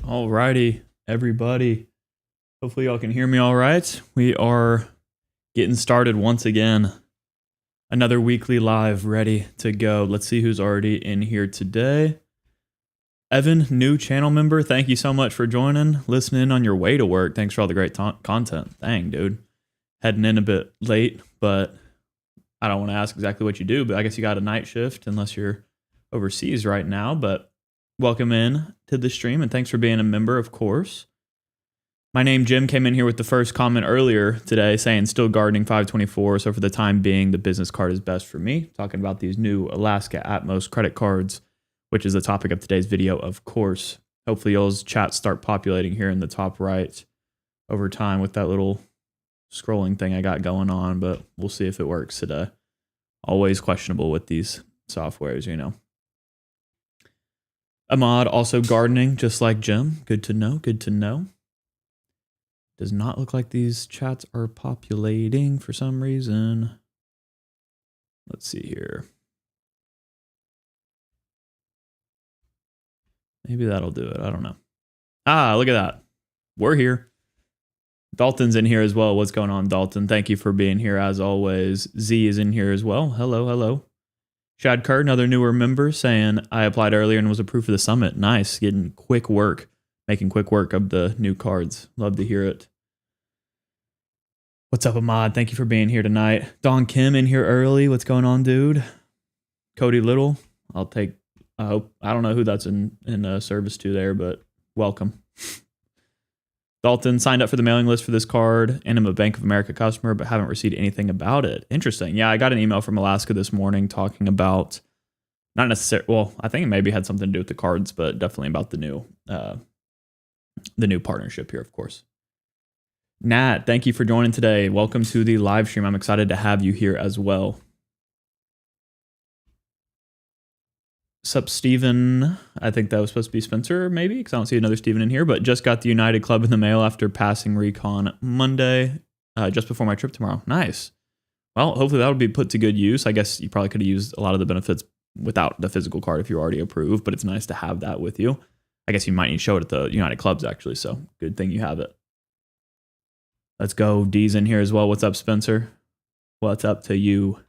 Alrighty, everybody. Hopefully y'all can hear me all right. We are getting started once again. Another weekly live ready to go. Let's see who's already in here today. Evan, new channel member. Thank you so much for joining, listening on your way to work. Thanks for all the great content. Dang, dude. Heading in a bit late, but I don't want to ask exactly what you do, but I guess you got a night shift unless you're overseas right now, but welcome in to the stream, and thanks for being a member, of course. My name, Jim, came in here with the first comment earlier today saying still gardening 524, so for the time being, the business card is best for me. Talking about these new Alaska Atmos credit cards, which is the topic of today's video, of course. Hopefully y'all's chats start populating here in the top right over time with that little scrolling thing I got going on, but we'll see if it works today. Always questionable with these softwares, you know. Ahmad also gardening, just like Jim. Good to know, good to know. Does not look like these chats are populating for some reason. Let's see here. Maybe that'll do it, I don't know. Ah, look at that. We're here. Dalton's in here as well. What's going on, Dalton? Thank you for being here as always. Z is in here as well. Hello, hello. Shad Kerr, another newer member, saying, I applied earlier and was approved for the summit. Nice, getting quick work, making quick work of the new cards. Love to hear it. What's up, Ahmad? Thank you for being here tonight. Don Kim in here early. What's going on, dude? Cody Little, I'll take, I don't know who that's in service to there, but welcome. Dalton, signed up for the mailing list for this card and I'm a Bank of America customer, but haven't received anything about it. Interesting. Yeah, I got an email from Alaska this morning talking about, not necessarily, well, I think it maybe had something to do with the cards, but definitely about the new partnership here, of course. Nat, thank you for joining today. Welcome to the live stream. I'm excited to have you here as well. Sup, Steven. I think that was supposed to be Spencer, maybe, because I don't see another Steven in here, but just got the United Club in the mail after passing recon Monday, just before my trip tomorrow. Nice. Well, hopefully that'll be put to good use. I guess you probably could have used a lot of the benefits without the physical card if you're already approved, but it's nice to have that with you. I guess you might need to show it at the United Clubs, actually, so good thing you have it. Let's go. D's in here as well. What's up, Spencer? What's up to you?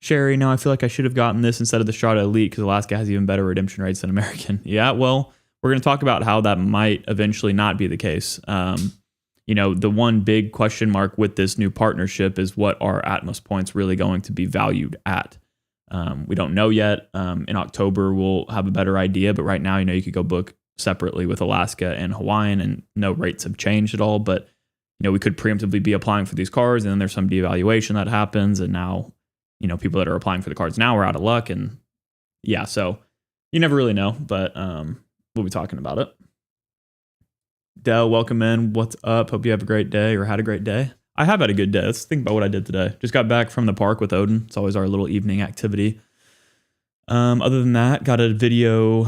Sherry, now I feel like I should have gotten this instead of the Strata Elite because Alaska has even better redemption rates than American. Yeah, well, we're going to talk about how that might eventually not be the case. You know, the one big question mark with this new partnership is what are Atmos points really going to be valued at? We don't know yet. In October, we'll have a better idea. But right now, you know, you could go book separately with Alaska and Hawaiian and no rates have changed at all. But, you know, we could preemptively be applying for these cards and then there's some devaluation that happens. And now, you know, people that are applying for the cards now are out of luck. And yeah, so you never really know, but we'll be talking about it. Dell, welcome in. What's up? Hope you have a great day or had a great day. I have had a good day. Let's think about what I did today. Just got back from the park with Odin. It's always our little evening activity. Other than that, got a video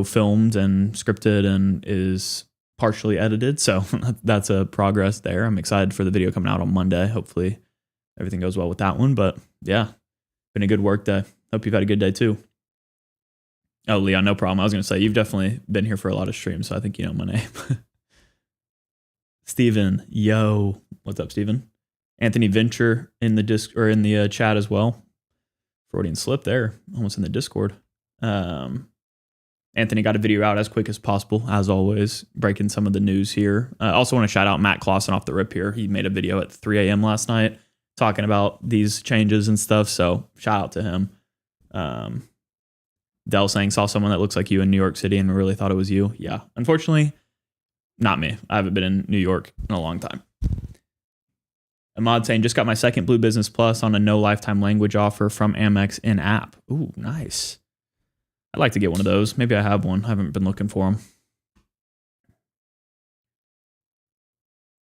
filmed and scripted and is partially edited. So that's a progress there. I'm excited for the video coming out on Monday. Hopefully everything goes well with that one. But yeah, been a good work day. Hope you've had a good day too. Oh, Leon, no problem. I was going to say, you've definitely been here for a lot of streams, so I think you know my name. Steven, yo. What's up, Steven? Anthony Venture in the chat as well. Freudian slip there, almost in the Discord. Anthony got a video out as quick as possible, as always, breaking some of the news here. I also want to shout out Matt Clausen off the rip here. He made a video at 3 a.m. last night talking about these changes and stuff, so shout out to him. Dell saying, saw someone that looks like you in New York City and really thought it was you. Yeah, unfortunately, not me. I haven't been in New York in a long time. Ahmad saying, just got my second Blue Business Plus on a no lifetime language offer from Amex in app. Ooh, nice. I'd like to get one of those. Maybe I have one. I haven't been looking for them.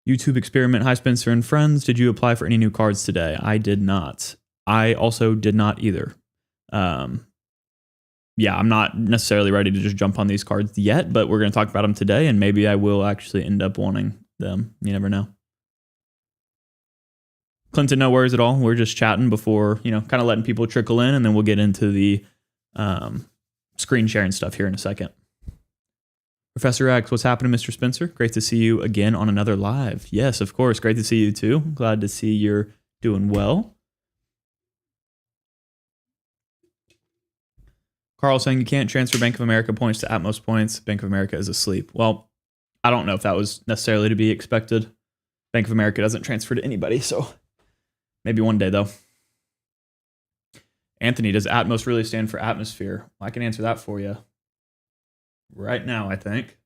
YouTube experiment. Hi, Spencer and friends. Did you apply for any new cards today? I did not. I also did not either. Yeah, I'm not necessarily ready to just jump on these cards yet, but we're going to talk about them today, and maybe I will actually end up wanting them. You never know. Clinton, no worries at all. We're just chatting before, kind of letting people trickle in, and then we'll get into the screen sharing stuff here in a second. Professor X, what's happening, Mr. Spencer? Great to see you again on another live. Yes, of course. Great to see you too. Glad to see you're doing well. Carl saying you can't transfer Bank of America points to Atmos points. Bank of America is asleep. Well, I don't know if that was necessarily to be expected. Bank of America doesn't transfer to anybody, so maybe one day though. Anthony, does Atmos really stand for atmosphere? I can answer that for you right now, I think.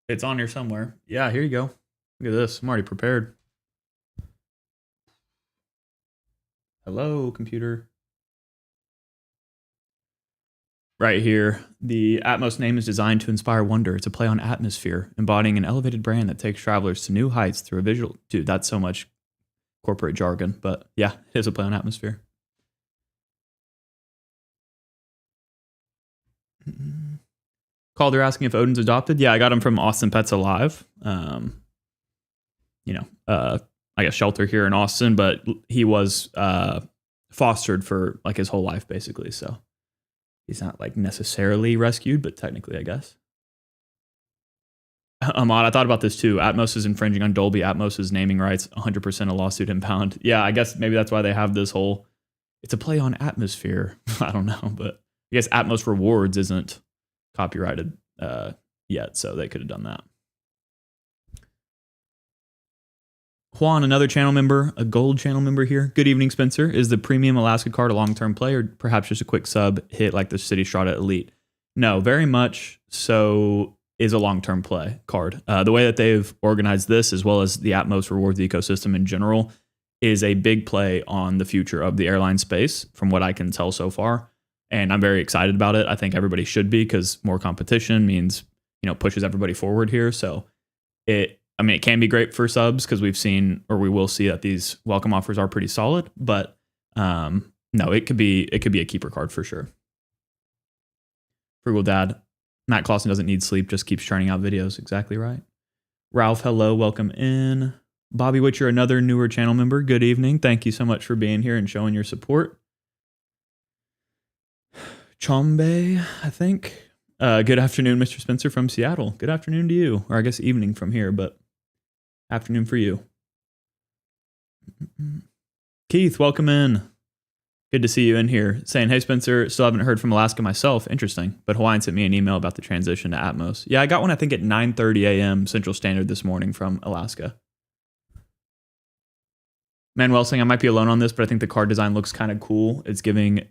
It's on here somewhere. Yeah, here you go. Look at this. I'm already prepared. Hello, computer. Right here. The Atmos name is designed to inspire wonder. It's a play on atmosphere, embodying an elevated brand that takes travelers to new heights through a visual. Dude, that's so much corporate jargon, but yeah, it is a play on atmosphere. Calder asking if Odin's adopted. Yeah, I got him from Austin Pets Alive. I guess shelter here in Austin, but he was fostered for like his whole life basically. So he's not like necessarily rescued, but technically, I guess. Ahmad, I thought about this too. Atmos is infringing on Dolby Atmos's naming rights. 100% a lawsuit impound. Yeah, I guess maybe that's why they have this whole. It's a play on atmosphere. I don't know, but I guess Atmos Rewards isn't copyrighted yet, so they could have done that. Juan, another channel member, a gold channel member here. Good evening, Spencer. Is the premium Alaska card a long-term play or perhaps just a quick sub hit like the City Strata Elite? No, very much so is a long-term play card. The way that they've organized this, as well as the Atmos Rewards ecosystem in general, is a big play on the future of the airline space, from what I can tell so far. And I'm very excited about it. I think everybody should be, because more competition means, pushes everybody forward here. So it can be great for subs because we've seen, or we will see, that these welcome offers are pretty solid. But no, it could be a keeper card for sure. Frugal Dad, Matt Clausen doesn't need sleep, just keeps churning out videos. Exactly right. Ralph, hello, welcome in. Bobby Witcher, another newer channel member. Good evening. Thank you so much for being here and showing your support. Chombe, I think. Good afternoon, Mr. Spencer from Seattle. Good afternoon to you. Or I guess evening from here, but afternoon for you. Keith, welcome in. Good to see you in here. Saying, hey, Spencer, still haven't heard from Alaska myself. Interesting. But Hawaiian sent me an email about the transition to Atmos. Yeah, I got one, I think, at 9:30 a.m. Central Standard this morning from Alaska. Manuel saying, I might be alone on this, but I think the card design looks kind of cool. It's giving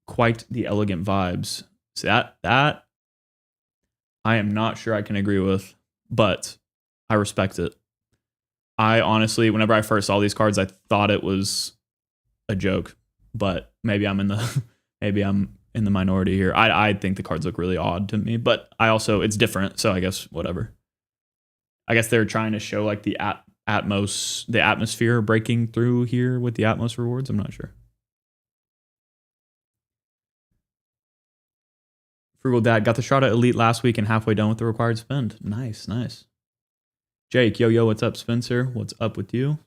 quite the elegant vibes. So that I am not sure I can agree with, but I respect it. I honestly, whenever I first saw these cards, I thought it was a joke, but maybe I'm in the minority here. I think the cards look really odd to me, but it's different, so I guess whatever. I guess they're trying to show like the Atmos, the atmosphere breaking through here with the Atmos rewards. I'm not sure. Frugal Dad, got the Strata Elite last week and halfway done with the required spend. Nice, nice. Jake, yo, what's up, Spencer? What's up with you?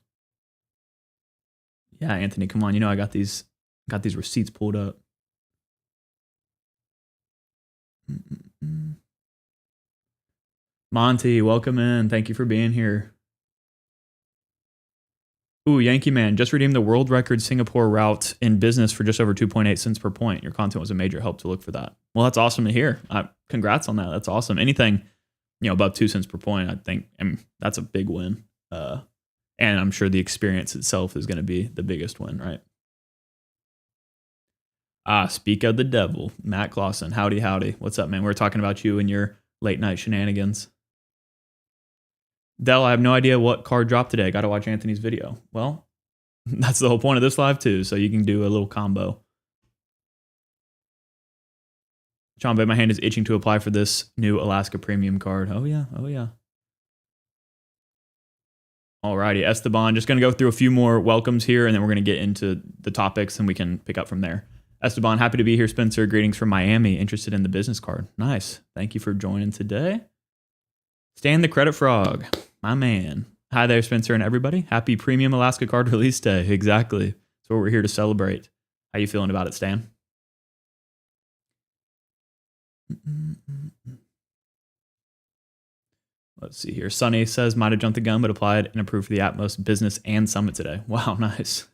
Yeah, Anthony, come on. I got these receipts pulled up. Monty, welcome in. Thank you for being here. Ooh, Yankee Man, just redeemed the world record Singapore route in business for just over 2.8 cents per point. Your content was a major help to look for that. Well, that's awesome to hear. Congrats on that. That's awesome. Anything, above 2 cents per point, I think that's a big win. And I'm sure the experience itself is going to be the biggest win, right? Speak of the devil, Matt Clausen. Howdy. What's up, man? We're talking about you and your late night shenanigans. Dell, I have no idea what card dropped today. Got to watch Anthony's video. Well, that's the whole point of this live too, so you can do a little combo. Chombe, my hand is itching to apply for this new Alaska premium card. Oh yeah. Alrighty, Esteban, just going to go through a few more welcomes here, and then we're going to get into the topics, and we can pick up from there. Esteban, happy to be here, Spencer. Greetings from Miami. Interested in the business card. Nice. Thank you for joining today. Stan the Credit Frog, my man. Hi there, Spencer and everybody. Happy Premium Alaska Card Release Day. Exactly. That's what we're here to celebrate. How you feeling about it, Stan? Let's see here. Sunny says, might have jumped the gun, but applied and approved for the Atmos Business and Summit today. Wow, nice.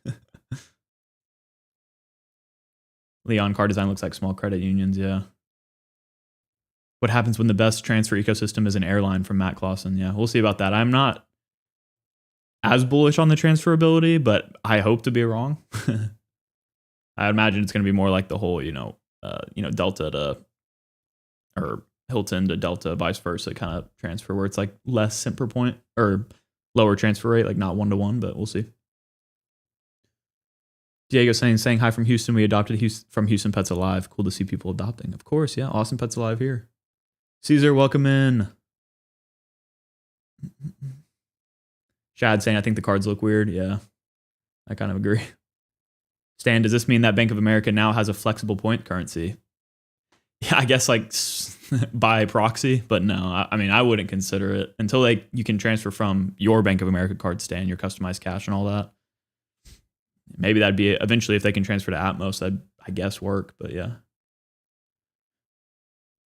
Leon, card design looks like small credit unions, yeah. What happens when the best transfer ecosystem is an airline, from Matt Clausen? Yeah, we'll see about that. I'm not as bullish on the transferability, but I hope to be wrong. I imagine it's going to be more like the whole, Delta to, or Hilton to Delta, vice versa kind of transfer, where it's like less cent per point or lower transfer rate, like not 1-to-1, but we'll see. Diego saying hi from Houston. We adopted from Houston Pets Alive. Cool to see people adopting. Of course, yeah. Awesome Pets Alive here. Caesar, welcome in. Shad saying, I think the cards look weird. Yeah, I kind of agree. Stan, does this mean that Bank of America now has a flexible point currency? Yeah, I guess like by proxy, but no. I mean, I wouldn't consider it until like you can transfer from your Bank of America card, Stan, your customized cash and all that. Maybe that'd be eventually if they can transfer to Atmos, that'd, I guess, work, but yeah.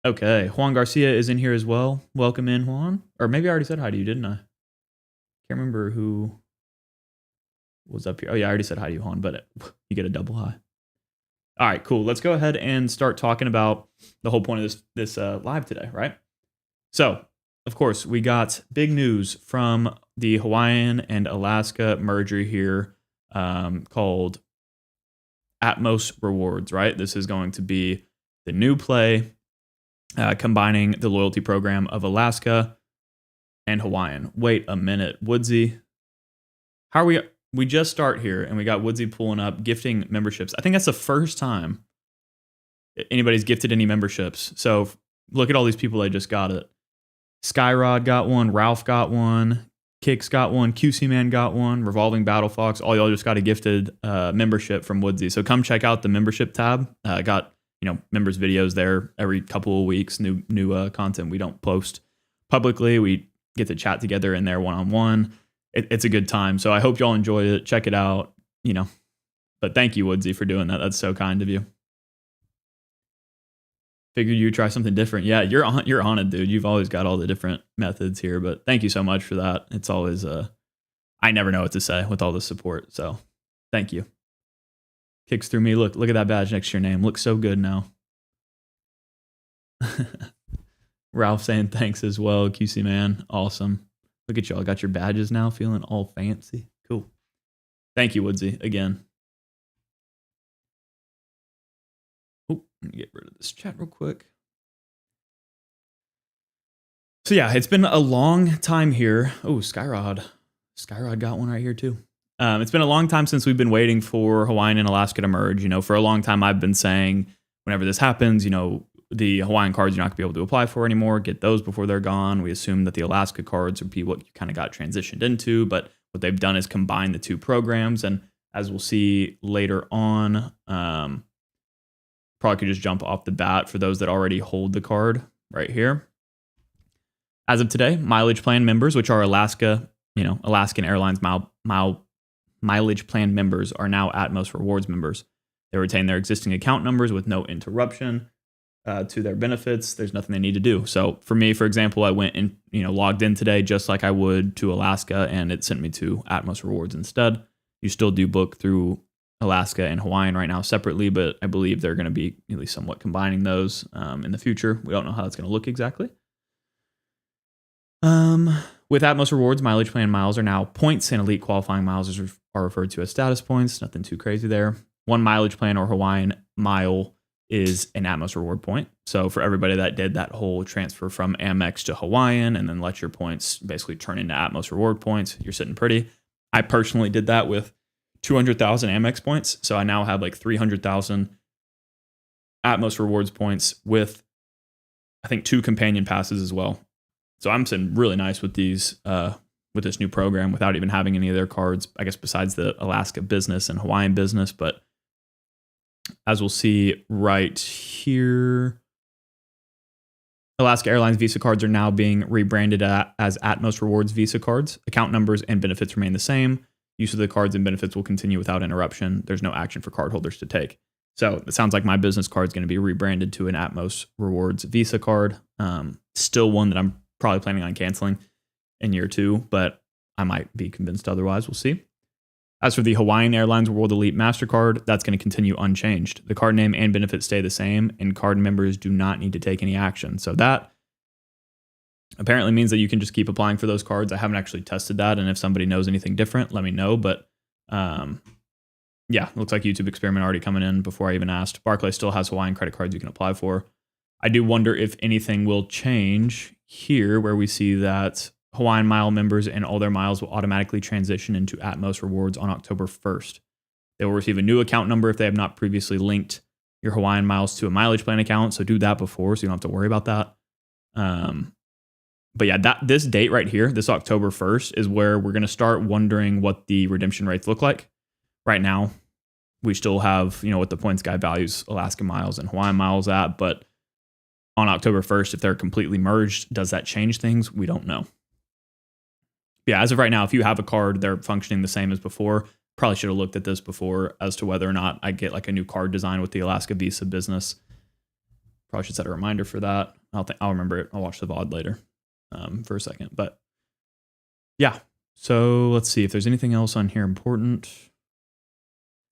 Okay, Juan Garcia is in here as well. Welcome in, Juan. Or maybe I already said hi to you, didn't I? Can't remember who was up here. Oh yeah, I already said hi to you, Juan, but you get a double hi. All right, cool. Let's go ahead and start talking about the whole point of this live today, right? So, of course, we got big news from the Hawaiian and Alaska merger here, called Atmos Rewards, right? This is going to be the new play, combining the loyalty program of Alaska and Hawaiian. Wait a minute, Woodsy. How are we? We just start here, and we got Woodsy pulling up gifting memberships. I think that's the first time anybody's gifted any memberships. So look at all these people that just got it. Skyrod got one. Ralph got one. Kix got one. QC Man got one. Revolving Battle Fox. All y'all just got a gifted membership from Woodsy. So come check out the membership tab. Got members videos there every couple of weeks. New content we don't post publicly. We get to chat together in there one-on-one. It's a good time. So I hope y'all enjoy it. Check it out. But thank you, Woodsy, for doing that. That's so kind of you. Figured you'd try something different. Yeah, you're on it, dude. You've always got all the different methods here, but thank you so much for that. It's always I never know what to say with all the support. So thank you. Kicks through me. Look at that badge next to your name. Looks so good now. Ralph saying thanks as well. QC Man. Awesome. Look at y'all. Got your badges now, feeling all fancy. Cool. Thank you, Woodsy, again. Oh, let me get rid of this chat real quick. So yeah, it's been a long time here. Oh, Skyrod. Skyrod got one right here too. It's been a long time since we've been waiting for Hawaiian and Alaska to merge. For a long time I've been saying whenever this happens, the Hawaiian cards you're not going to be able to apply for anymore. Get those before they're gone. We assume that the Alaska cards would be what you kind of got transitioned into, but what they've done is combine the two programs. And as we'll see later on, probably could just jump off the bat for those that already hold the card right here. As of today, mileage plan members, which are Alaska, Alaskan Airlines mileage plan members, are now Atmos Rewards members. They retain their existing account numbers with no interruption to their benefits. There's nothing they need to do. So for me, for example, I went and logged in today just like I would to Alaska, and it sent me to Atmos Rewards instead. You still do book through Alaska and Hawaiian right now separately, but I believe they're going to be at least somewhat combining those in the future. We don't know how that's going to look exactly. With Atmos Rewards, mileage plan miles are now points, and elite qualifying miles are referred to as status points. Nothing too crazy there. One mileage plan or Hawaiian mile is an Atmos reward point. So for everybody that did that whole transfer from Amex to Hawaiian and then let your points basically turn into Atmos reward points, you're sitting pretty. I personally did that with 200,000 Amex points. So I now have like 300,000 Atmos rewards points with, I think, 2 companion passes as well. So I'm sitting really nice with these, with this new program without even having any of their cards, I guess, besides the Alaska Business and Hawaiian Business. But as we'll see right here, Alaska Airlines Visa cards are now being rebranded as Atmos Rewards Visa cards. Account numbers and benefits remain the same. Use of the cards and benefits will continue without interruption. There's no action for cardholders to take. So it sounds like my business card is going to be rebranded to an Atmos Rewards Visa card. Still one that I'm probably planning on canceling in year 2, but I might be convinced otherwise. We'll see. As for the Hawaiian Airlines World Elite MasterCard, that's going to continue unchanged. The card name and benefits stay the same, and card members do not need to take any action. So that apparently means that you can just keep applying for those cards. I haven't actually tested that, and if somebody knows anything different, let me know. But yeah, looks like YouTube experiment already coming in before I even asked. Barclays still has Hawaiian credit cards you can apply for. I do wonder if anything will change here, where we see that Hawaiian Mile members and all their miles will automatically transition into Atmos Rewards on October 1st. They will receive a new account number if they have not previously linked your Hawaiian miles to a mileage plan account. So do that before, so you don't have to worry about that. But yeah, this date right here, this October 1st, is where we're going to start wondering what the redemption rates look like. Right now, we still have, what the points guide values Alaska miles and Hawaiian miles at. But on October 1st, if they're completely merged, does that change things? We don't know. Yeah, as of right now, if you have a card, they're functioning the same as before. Probably should have looked at this before as to whether or not I get like a new card design with the Alaska Visa Business. Probably should set a reminder for that. I'll remember it. I'll watch the VOD later for a second. But yeah, so let's see if there's anything else on here important.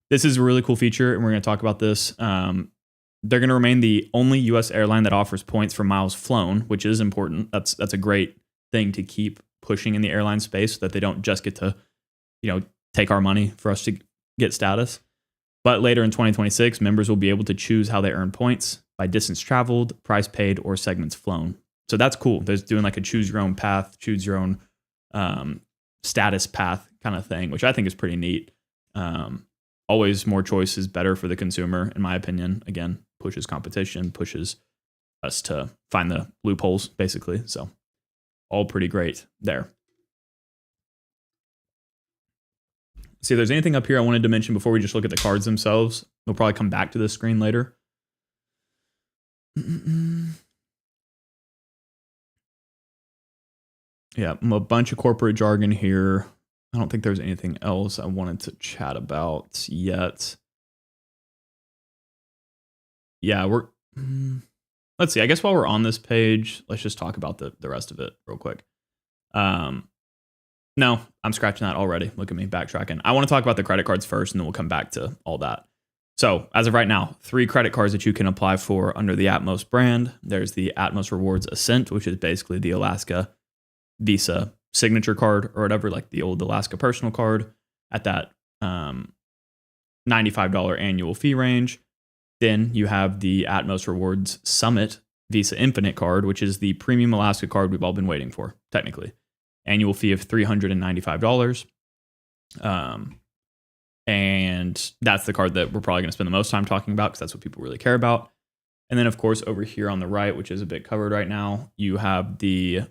This is a really cool feature, and we're going to talk about this. They're going to remain the only U.S. airline that offers points for miles flown, which is important. That's a great thing to keep pushing in the airline space, so that they don't just get to, take our money for us to get status. But later in 2026, members will be able to choose how they earn points by distance traveled, price paid, or segments flown. So that's cool. There's doing like a choose your own path, choose your own status path kind of thing, which I think is pretty neat. Always more choice is better for the consumer, in my opinion. Again, pushes competition, pushes us to find the loopholes, basically. So all pretty great there. See if there's anything up here I wanted to mention before we just look at the cards themselves. We'll probably come back to this screen later. Yeah, a bunch of corporate jargon here. I don't think there's anything else I wanted to chat about yet. Yeah, let's see. I guess while we're on this page, let's just talk about the rest of it real quick. No, I'm scratching that already. Look at me backtracking. I want to talk about the credit cards first, and then we'll come back to all that. So as of right now, 3 credit cards that you can apply for under the Atmos brand. There's the Atmos Rewards Ascent, which is basically the Alaska Visa signature card or whatever, like the old Alaska personal card at that $95 annual fee range. Then you have the Atmos Rewards Summit Visa Infinite card, which is the premium Alaska card we've all been waiting for, technically. Annual fee of $395. And that's the card that we're probably going to spend the most time talking about, because that's what people really care about. And then, of course, over here on the right, which is a bit covered right now, you have the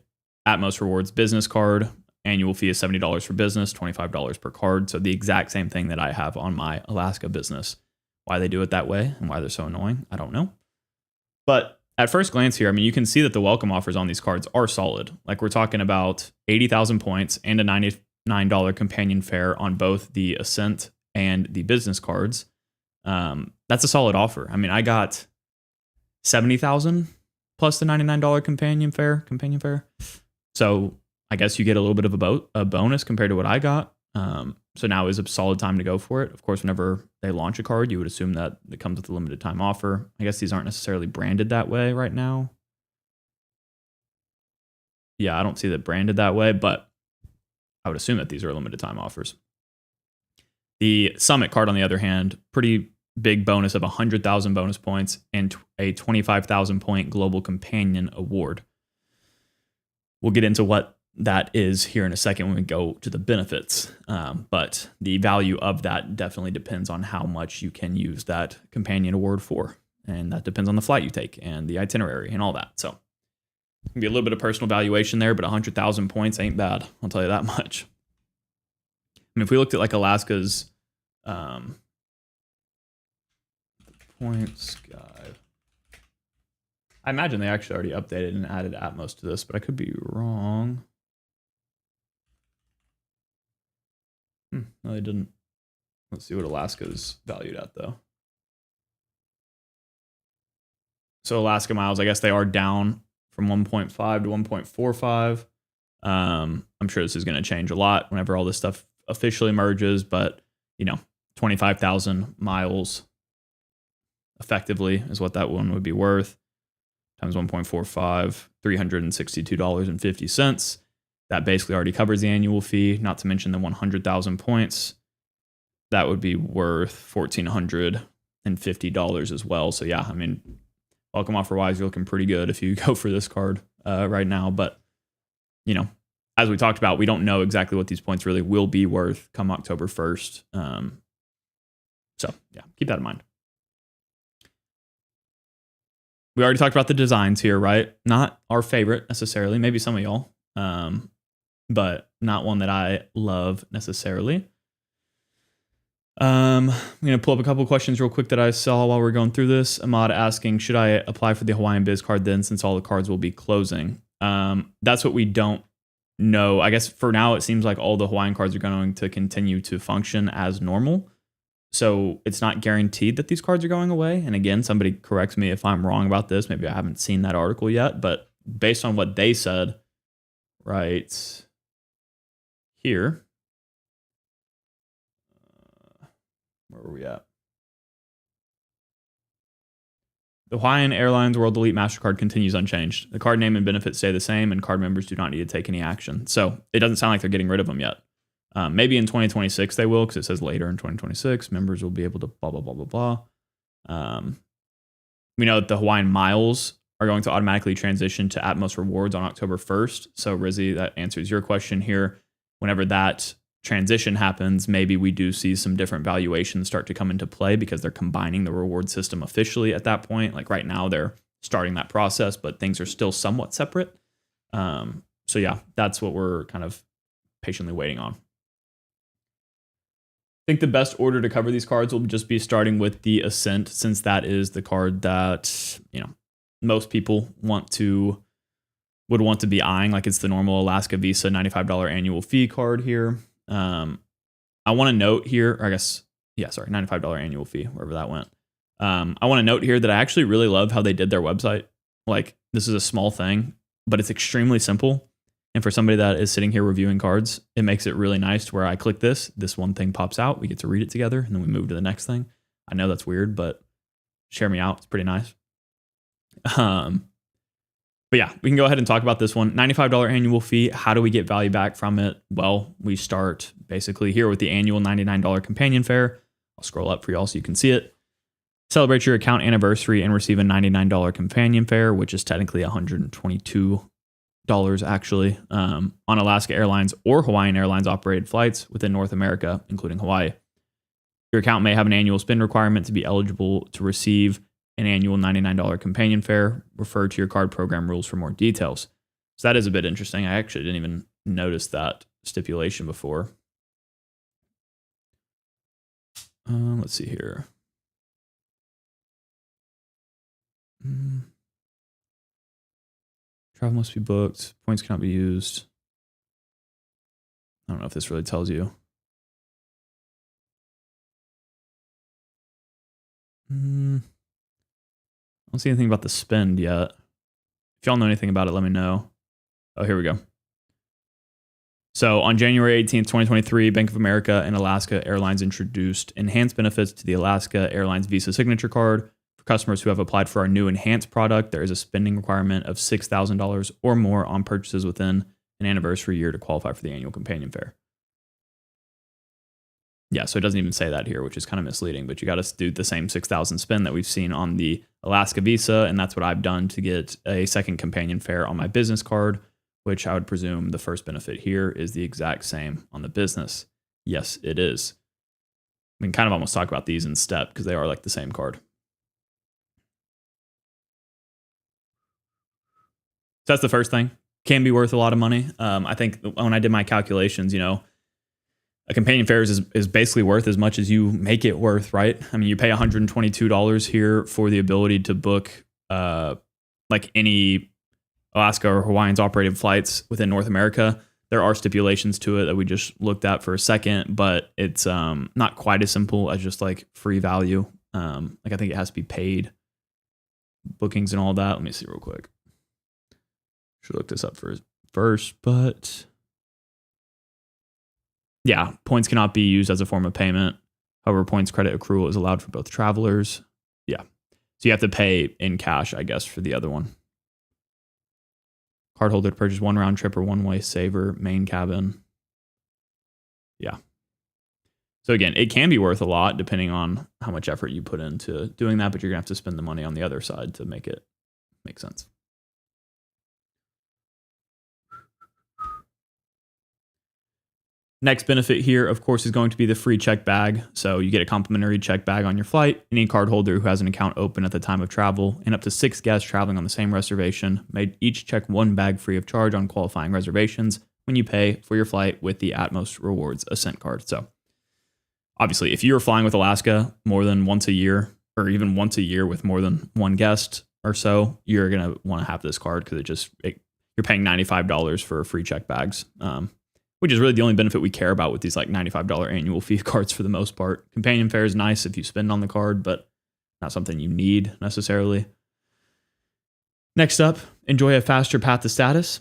Atmos Rewards Business card. Annual fee is $70 for business, $25 per card. So the exact same thing that I have on my Alaska Business. Why they do it that way and why they're so annoying, I don't know. But at first glance here, I mean, you can see that the welcome offers on these cards are solid. Like, we're talking about 80,000 points and a $99 companion fare on both the Ascent and the business cards. That's a solid offer. I mean, I got 70,000 plus the $99 companion fare. So I guess you get a little bit of a bonus compared to what I got. So now is a solid time to go for it. Of course, whenever they launch a card, you would assume that it comes with a limited time offer. I guess these aren't necessarily branded that way right now. Yeah, I don't see that branded that way, but I would assume that these are limited time offers. The Summit card, on the other hand, pretty big bonus of 100,000 bonus points and a 25,000 point global companion award. We'll get into what that is here in a second when we go to the benefits. But the value of that definitely depends on how much you can use that companion award for. And that depends on the flight you take and the itinerary and all that. So it can be a little bit of personal valuation there, but 100,000 points ain't bad. I'll tell you that much. I mean, if we looked at like Alaska's points guide. I imagine they actually already updated and added Atmos to this, but I could be wrong. No, they didn't. Let's see what Alaska's valued at, though. So Alaska miles, I guess they are down from 1.5 to 1.45. I'm sure this is going to change a lot whenever all this stuff officially merges, but 25,000 miles effectively is what that one would be worth. Times 1.45, $362.50. That basically already covers the annual fee, not to mention the 100,000 points. That would be worth $1,450 as well. So yeah, I mean, welcome offer wise, you're looking pretty good if you go for this card right now. But as we talked about, we don't know exactly what these points really will be worth come October 1st. So yeah, keep that in mind. We already talked about the designs here, right? Not our favorite necessarily, maybe some of y'all, but not one that I love necessarily. I'm going to pull up a couple of questions real quick that I saw while we're going through this. Ahmad asking, should I apply for the Hawaiian Biz card then since all the cards will be closing? That's what we don't know. I guess for now, it seems like all the Hawaiian cards are going to continue to function as normal. So it's not guaranteed that these cards are going away. And again, somebody corrects me if I'm wrong about this. Maybe I haven't seen that article yet, but based on what they said right here, where were we at? The Hawaiian Airlines World Elite MasterCard continues unchanged. The card name and benefits stay the same, and card members do not need to take any action. So it doesn't sound like they're getting rid of them yet. Maybe in 2026 they will, because it says later in 2026 members will be able to blah, blah, blah, blah, blah. We know that the Hawaiian miles are going to automatically transition to Atmos Rewards on October 1st. So Rizzy, that answers your question here. Whenever that transition happens, maybe we do see some different valuations start to come into play because they're combining the reward system officially at that point. Like right now they're starting that process, but things are still somewhat separate. So yeah, that's what we're kind of patiently waiting on. I think the best order to cover these cards will just be starting with the Ascent, since that is the card that most people would want to be eyeing. Like it's the normal Alaska Visa $95 annual fee card here. I want to note here, or I guess, $95 annual fee, wherever that went. I want to note here that I actually really love how they did their website. Like this is a small thing, but it's extremely simple. And for somebody that is sitting here reviewing cards, it makes it really nice to where I click this one thing pops out, we get to read it together, and then we move to the next thing. I know that's weird, but share me out. It's pretty nice. But yeah, we can go ahead and talk about this one. $95 annual fee. How do we get value back from it? Well, we start basically here with the annual $99 companion fare. I'll scroll up for y'all so you can see it. Celebrate your account anniversary and receive a $99 companion fare, which is technically $122 actually, on Alaska Airlines or Hawaiian Airlines operated flights within North America, including Hawaii. Your account may have an annual spend requirement to be eligible to receive an annual $99 companion fare. Refer to your card program rules for more details. So that is a bit interesting. I actually didn't even notice that stipulation before. Let's see here. Travel must be booked. Points cannot be used. I don't know if this really tells you. I don't see anything about the spend yet. If y'all know anything about it, let me know. Oh, here we go. So on January 18th, 2023, Bank of America and Alaska Airlines introduced enhanced benefits to the Alaska Airlines Visa Signature Card. For customers who have applied for our new enhanced product, there is a spending requirement of $6,000 or more on purchases within an anniversary year to qualify for the annual companion fare. Yeah, so it doesn't even say that here, which is kind of misleading, but you got to do the same $6,000 spend that we've seen on the Alaska Visa, and that's what I've done to get a second companion fare on my business card, which I would presume the first benefit here is the exact same on the business. Yes, it is. We can kind of almost talk about these in step because they are like the same card. So that's the first thing. Can be worth a lot of money. I think when I did my calculations, a companion fare is basically worth as much as you make it worth, right? I mean, you pay $122 here for the ability to book like like any Alaska or Hawaiian's operated flights within North America, there are stipulations to it that we just looked at for a second, but it's not quite as simple as just like free value. Like I think it has to be paid bookings and all that. Let me see real quick. Should look this up first, but yeah, points cannot be used as a form of payment. However, points credit accrual is allowed for both travelers. Yeah. So you have to pay in cash, I guess, for the other one. Cardholder to purchase one round trip or one-way saver, main cabin. Yeah. So again, it can be worth a lot depending on how much effort you put into doing that, but you're going to have to spend the money on the other side to make it make sense. Next benefit here, of course, is going to be the free check bag. So you get a complimentary check bag on your flight. Any cardholder who has an account open at the time of travel and up to 6 guests traveling on the same reservation may each check one bag free of charge on qualifying reservations when you pay for your flight with the Atmos Rewards Ascent card. So obviously, if you're flying with Alaska more than once a year, or even once a year with more than one guest or so, you're going to want to have this card because you're paying $95 for free check bags. Which is really the only benefit we care about with these like $95 annual fee cards for the most part. Companion fare is nice if you spend on the card, but not something you need necessarily. Next up, enjoy a faster path to status.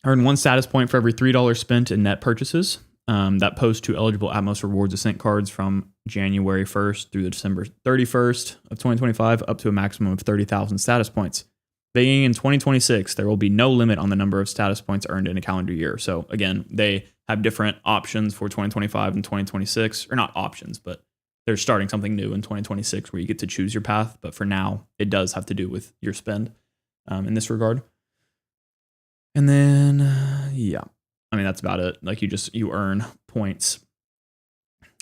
Earn 1 status point for every $3 spent in net purchases. That post to eligible Atmos Rewards Ascent cards from January 1st through December 31st of 2025, up to a maximum of 30,000 status points. Beginning in 2026, there will be no limit on the number of status points earned in a calendar year. So again, they have different options for 2025 and 2026, or not options, but they're starting something new in 2026 where you get to choose your path. But for now, it does have to do with your spend in this regard. And then, yeah, I mean, that's about it. Like you earn points,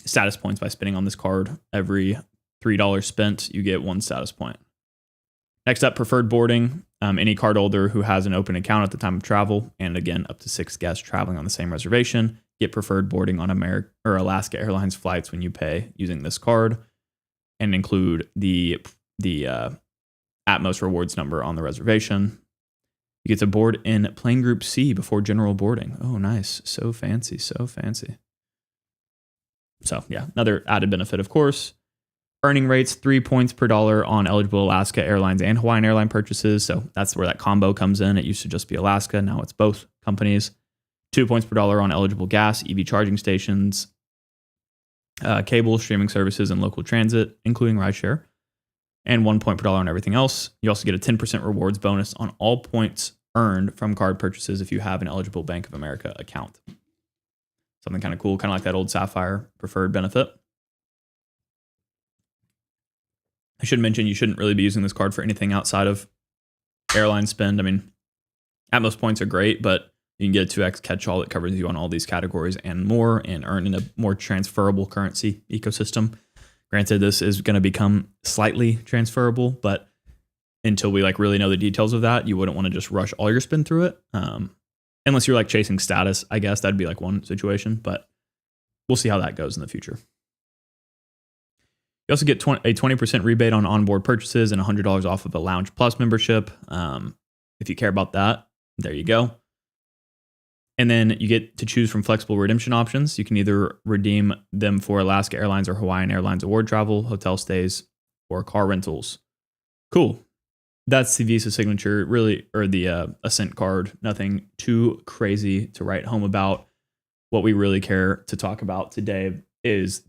status points by spending on this card. Every $3 spent, you get 1 status point. Next up, preferred boarding. Any cardholder who has an open account at the time of travel, and again, up to 6 guests traveling on the same reservation, get preferred boarding on Alaska Airlines flights when you pay using this card, and include the Atmos Rewards number on the reservation. You get to board in plane group C before general boarding. Oh, nice. So fancy, so fancy. So yeah, another added benefit, of course. Earning rates, 3 points per dollar on eligible Alaska Airlines and Hawaiian airline purchases. So that's where that combo comes in. It used to just be Alaska. Now it's both companies. 2 points per dollar on eligible gas, EV charging stations, cable, streaming services, and local transit, including rideshare. And 1 point per dollar on everything else. You also get a 10% rewards bonus on all points earned from card purchases if you have an eligible Bank of America account. Something kind of cool, kind of like that old Sapphire preferred benefit. I should mention you shouldn't really be using this card for anything outside of airline spend. I mean, Atmos points are great, but you can get a 2x catch-all that covers you on all these categories and more, and earn in a more transferable currency ecosystem. Granted, this is going to become slightly transferable, but until we like really know the details of that, you wouldn't want to just rush all your spend through it. Unless you're like chasing status, I guess that'd be like one situation, but we'll see how that goes in the future. You also get a 20% rebate on onboard purchases and $100 off of a Lounge Plus membership. If you care about that, there you go. And then you get to choose from flexible redemption options. You can either redeem them for Alaska Airlines or Hawaiian Airlines award travel, hotel stays, or car rentals. Cool. That's the Visa signature, really, or the Ascent card. Nothing too crazy to write home about. What we really care to talk about today is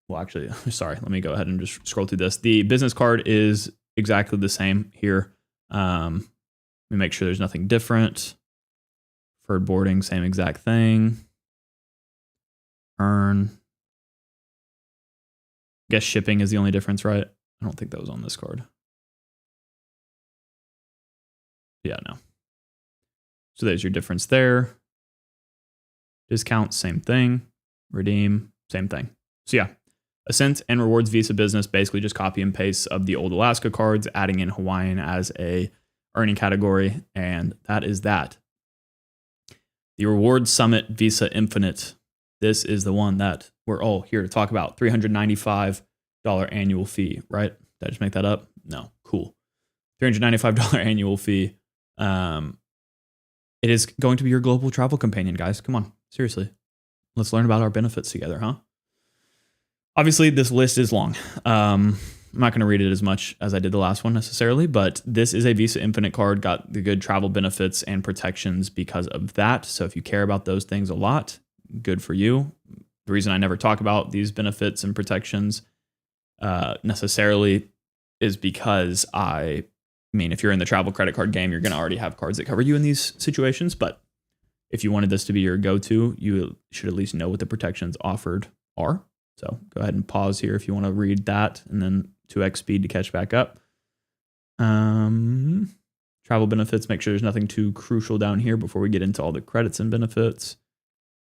well, actually, sorry, let me go ahead and just scroll through this. The business card is exactly the same here. Let me make sure there's nothing different. Preferred boarding, same exact thing. Earn. Guess shipping is the only difference, right? I don't think that was on this card. Yeah, no. So there's your difference there. Discount, same thing. Redeem, same thing. So yeah, Ascent and Rewards Visa Business basically just copy and paste of the old Alaska cards, adding in Hawaiian as a earning category, and that is that. The Rewards Summit Visa Infinite. This is the one that we're all here to talk about. $395 annual fee, right? Did I just make that up? No. Cool. $395 annual fee. It is going to be your global travel companion, guys. Come on, seriously. Let's learn about our benefits together, huh? Obviously, this list is long. I'm not going to read it as much as I did the last one necessarily, but this is a Visa Infinite card, got the good travel benefits and protections because of that. So if you care about those things a lot, good for you. The reason I never talk about these benefits and protections necessarily is because I mean, if you're in the travel credit card game, you're going to already have cards that cover you in these situations. But if you wanted this to be your go-to, you should at least know what the protections offered are. So go ahead and pause here if you want to read that, and then 2x speed to catch back up. Travel benefits, make sure there's nothing too crucial down here before we get into all the credits and benefits.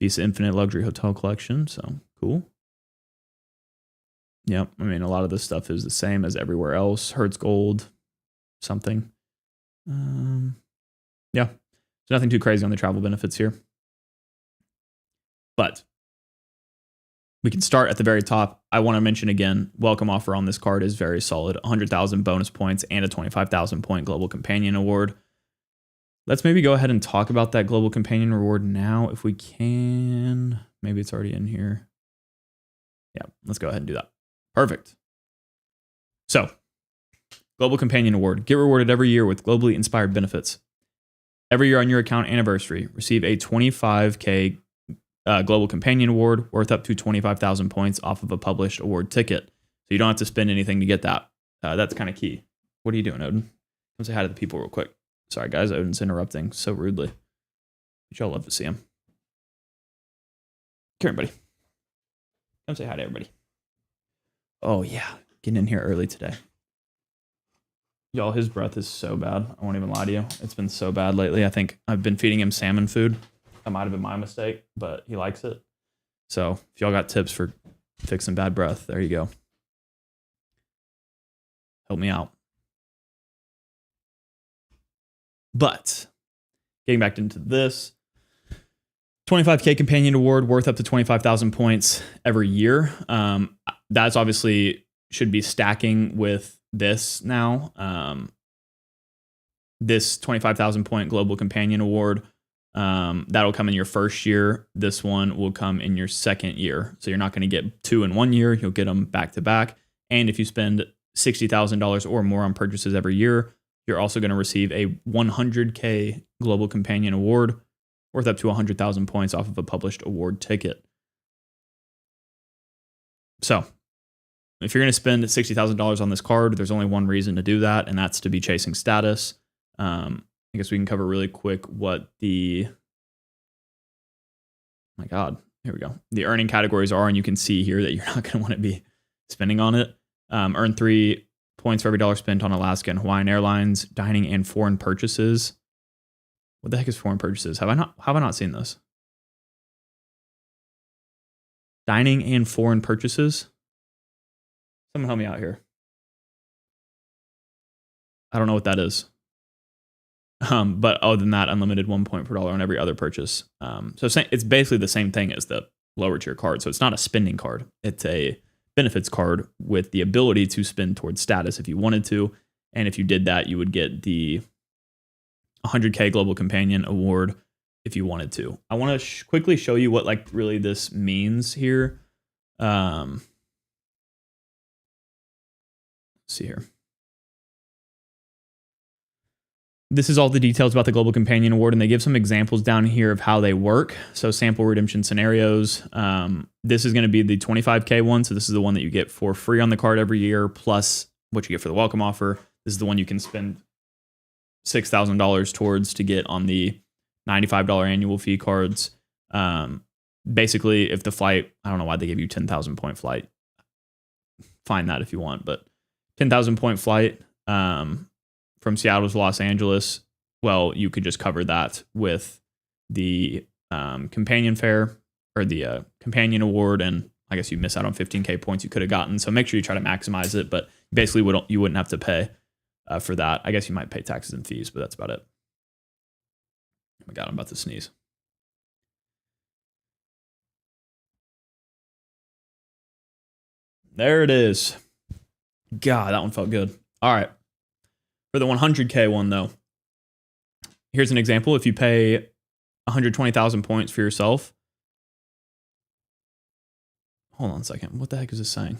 Visa Infinite Luxury Hotel Collection, so cool. Yep, I mean, a lot of this stuff is the same as everywhere else. Hertz Gold, something. Yeah, there's nothing too crazy on the travel benefits here. But we can start at the very top. I want to mention again, welcome offer on this card is very solid. 100,000 bonus points and a 25,000 point Global Companion Award. Let's maybe go ahead and talk about that Global Companion Reward now if we can. Maybe it's already in here. Yeah, let's go ahead and do that. Perfect. So, Global Companion Award. Get rewarded every year with globally inspired benefits. Every year on your account anniversary, receive a 25K Global Companion Award worth up to 25,000 points off of a published award ticket. So you don't have to spend anything to get that. That's kind of key. What are you doing, Odin? Come say hi to the people real quick. Sorry, guys. Odin's interrupting so rudely. But y'all love to see him. Come here, buddy. Come say hi to everybody. Oh, yeah. Getting in here early today. Y'all, his breath is so bad. I won't even lie to you. It's been so bad lately. I think I've been feeding him salmon food. That might have been my mistake, but he likes it. So if y'all got tips for fixing bad breath, there you go. Help me out. But getting back into this, 25K Companion Award worth up to 25,000 points every year. That's obviously should be stacking with this now. This 25,000 point Global Companion Award, that'll come in your first year. This one will come in your second year. So you're not going to get two in 1 year. You'll get them back to back. And if you spend $60,000 or more on purchases every year, you're also going to receive a 100K Global Companion Award worth up to 100,000 points off of a published award ticket. So if you're going to spend $60,000 on this card, there's only one reason to do that, and that's to be chasing status. I guess we can cover really quick what the, oh my God, here we go. The earning categories are, and you can see here that you're not going to want to be spending on it. Earn 3 points for every dollar spent on Alaska and Hawaiian Airlines, dining and foreign purchases. What the heck is foreign purchases? Have I not seen this? Dining and foreign purchases? Someone help me out here. I don't know what that is. But other than that, unlimited 1 point per dollar on every other purchase. So it's basically the same thing as the lower tier card. So it's not a spending card. It's a benefits card with the ability to spend towards status if you wanted to. And if you did that, you would get the 100K Global Companion Award if you wanted to. I want to quickly show you what like really this means here. Let's see here. This is all the details about the Global Companion Award, and they give some examples down here of how they work. So sample redemption scenarios. This is going to be the 25K one. So this is the one that you get for free on the card every year, plus what you get for the welcome offer. This is the one you can spend $6,000 towards to get on the $95 annual fee cards. Basically, if the flight, I don't know why they give you 10,000 point flight. Find that if you want, but 10,000 point flight from Seattle to Los Angeles, well, you could just cover that with the companion fare or the companion award, and I guess you miss out on 15K points you could have gotten. So make sure you try to maximize it, but basically you wouldn't have to pay for that. I guess you might pay taxes and fees, but that's about it. Oh my God, I'm about to sneeze. There it is. God, that one felt good. All right. For the 100K one, though, here's an example. If you pay 120,000 points for yourself. Hold on a second. What the heck is this saying?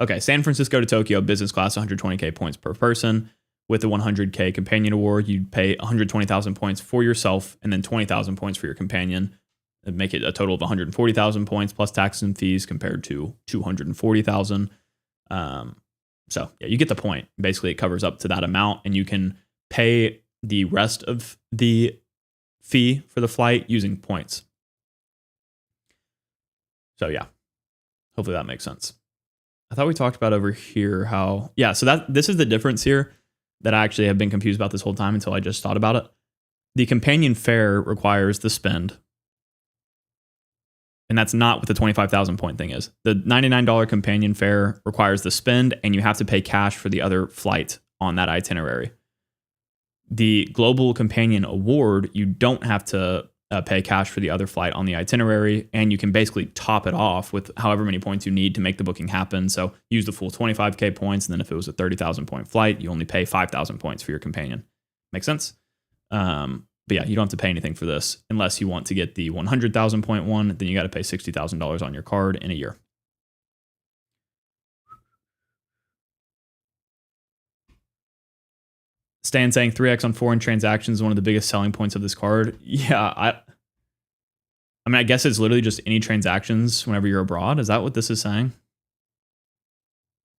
Okay, San Francisco to Tokyo, business class, 120K points per person. With the 100K companion award, you'd pay 120,000 points for yourself and then 20,000 points for your companion. It'd make it a total of 140,000 points plus taxes and fees compared to 240,000. So yeah, you get the point. Basically, it covers up to that amount, and you can pay the rest of the fee for the flight using points. So yeah, hopefully that makes sense. I thought we talked about over here how, yeah, so this is the difference here that I actually have been confused about this whole time until I just thought about it. The companion fare requires the spend. And that's not what the 25,000 point thing is. The $99 companion fare requires the spend, and you have to pay cash for the other flight on that itinerary. The Global Companion Award, you don't have to pay cash for the other flight on the itinerary, and you can basically top it off with however many points you need to make the booking happen. So use the full 25K points, and then if it was a 30,000 point flight, you only pay 5,000 points for your companion. Make sense? But yeah, you don't have to pay anything for this unless you want to get the 100,000 point one. Then you got to pay $60,000 on your card in a year. Stan saying 3x on foreign transactions is one of the biggest selling points of this card. Yeah, I mean, I guess it's literally just any transactions whenever you're abroad. Is that what this is saying?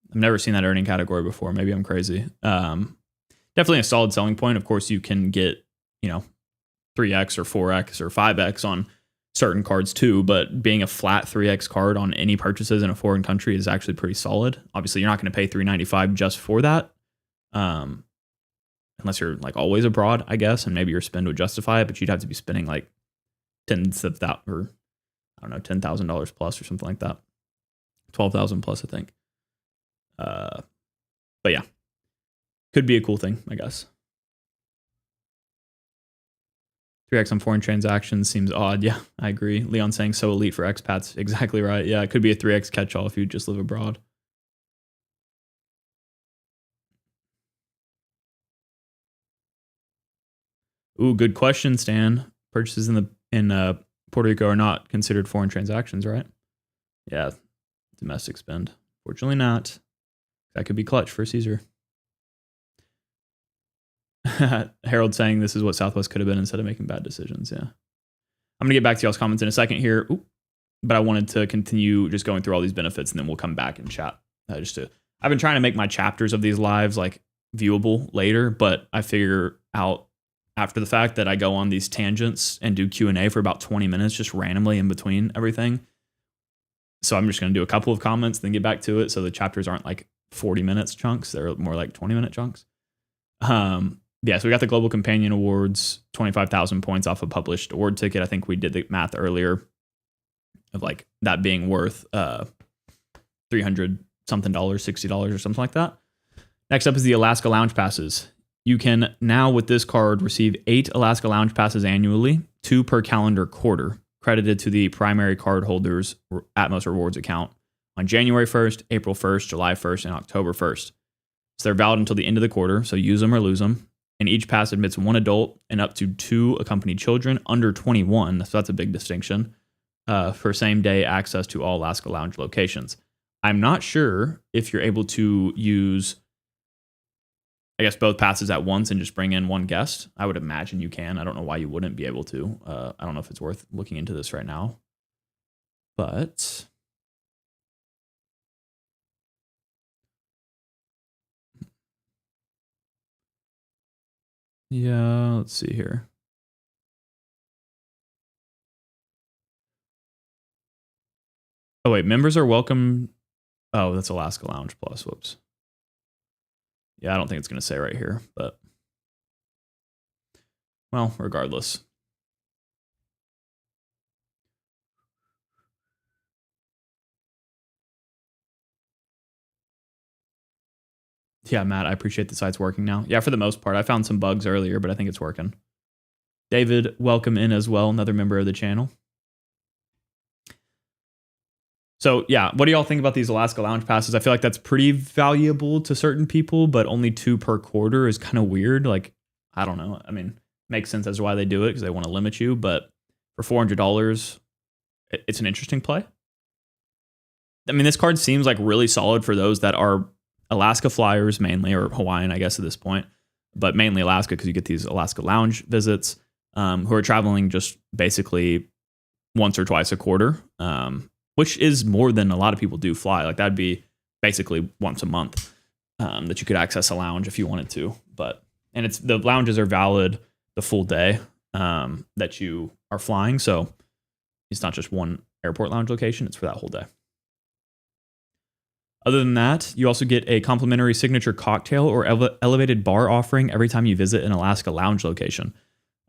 I've never seen that earning category before. Maybe I'm crazy. Definitely a solid selling point. Of course, you can get, 3x or 4x or 5x on certain cards too, but being a flat 3x card on any purchases in a foreign country is actually pretty solid. Obviously, you're not going to pay $395 just for that. Unless you're like always abroad, I guess, and maybe your spend would justify it, but you'd have to be spending like tens of that, or I don't know, $10,000 plus or something like that. 12,000 plus, I think. But yeah, could be a cool thing, I guess. 3x on foreign transactions seems odd. Yeah, I agree. Leon saying so elite for expats. Exactly right. Yeah, it could be a 3x catch-all if you just live abroad. Ooh, good question, Stan. Purchases in Puerto Rico are not considered foreign transactions, right? Yeah, domestic spend. Fortunately not. That could be clutch for Caesar. Harold saying this is what Southwest could have been instead of making bad decisions. Yeah. I'm going to get back to y'all's comments in a second here. Ooh, but I wanted to continue just going through all these benefits, and then we'll come back and chat. I've been trying to make my chapters of these lives like viewable later, but I figure out after the fact that I go on these tangents and do Q&A for about 20 minutes just randomly in between everything. So I'm just going to do a couple of comments, then get back to it. So the chapters aren't like 40 minutes chunks. They're more like 20-minute chunks. Yeah, so we got the Global Companion Awards, 25,000 points off a published award ticket. I think we did the math earlier of like that being worth $300 something, $60 or something like that. Next up is the Alaska Lounge Passes. You can now, with this card, receive 8 Alaska Lounge Passes annually, 2 per calendar quarter, credited to the primary cardholders' Atmos Rewards account on January 1st, April 1st, July 1st, and October 1st. So they're valid until the end of the quarter, so use them or lose them. And each pass admits 1 adult and up to 2 accompanied children under 21, so that's a big distinction, for same-day access to all Alaska Lounge locations. I'm not sure if you're able to use, I guess, both passes at once and just bring in one guest. I would imagine you can. I don't know why you wouldn't be able to. I don't know if it's worth looking into this right now. But yeah, let's see here. Oh, wait, members are welcome. Oh, that's Alaska Lounge Plus. Whoops. Yeah, I don't think it's going to say right here, but well, regardless. Yeah, Matt, I appreciate the site's working now. Yeah, for the most part. I found some bugs earlier, but I think it's working. David, welcome in as well, another member of the channel. So yeah, what do y'all think about these Alaska Lounge passes? I feel like that's pretty valuable to certain people, but only 2 per quarter is kind of weird. Like, I don't know. I mean, makes sense as to why they do it because they want to limit you, but for $400, it's an interesting play. I mean, this card seems like really solid for those that are Alaska flyers mainly, or Hawaiian, I guess, at this point, but mainly Alaska because you get these Alaska Lounge visits, who are traveling just basically once or twice a quarter, which is more than a lot of people do fly. Like that'd be basically once a month that you could access a lounge if you wanted to. And it's the lounges are valid the full day that you are flying. So it's not just one airport lounge location, it's for that whole day. Other than that, you also get a complimentary signature cocktail or elevated bar offering every time you visit an Alaska lounge location.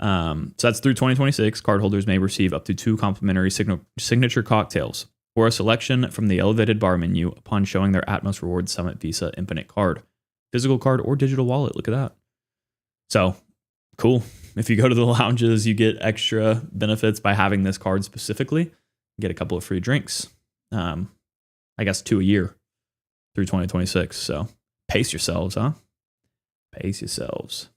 So that's through 2026. Cardholders may receive up to 2 complimentary signature cocktails or a selection from the elevated bar menu upon showing their Atmos Rewards Summit Visa Infinite card, physical card, or digital wallet. Look at that. So cool. If you go to the lounges, you get extra benefits by having this card specifically. You get a couple of free drinks. I guess 2 a year through 2026. So pace yourselves, huh? Pace yourselves.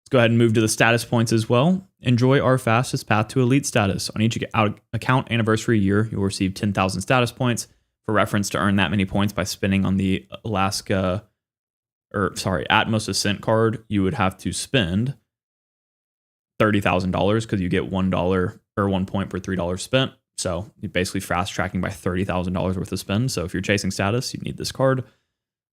Let's go ahead and move to the status points as well. Enjoy our fastest path to elite status. On each account anniversary year, you'll receive 10,000 status points. For reference, to earn that many points by spending on the Atmos Ascent card, you would have to spend $30,000 because you get $1 or 1 point per $3 spent. So you're basically fast tracking by $30,000 worth of spend. So if you're chasing status, you need this card.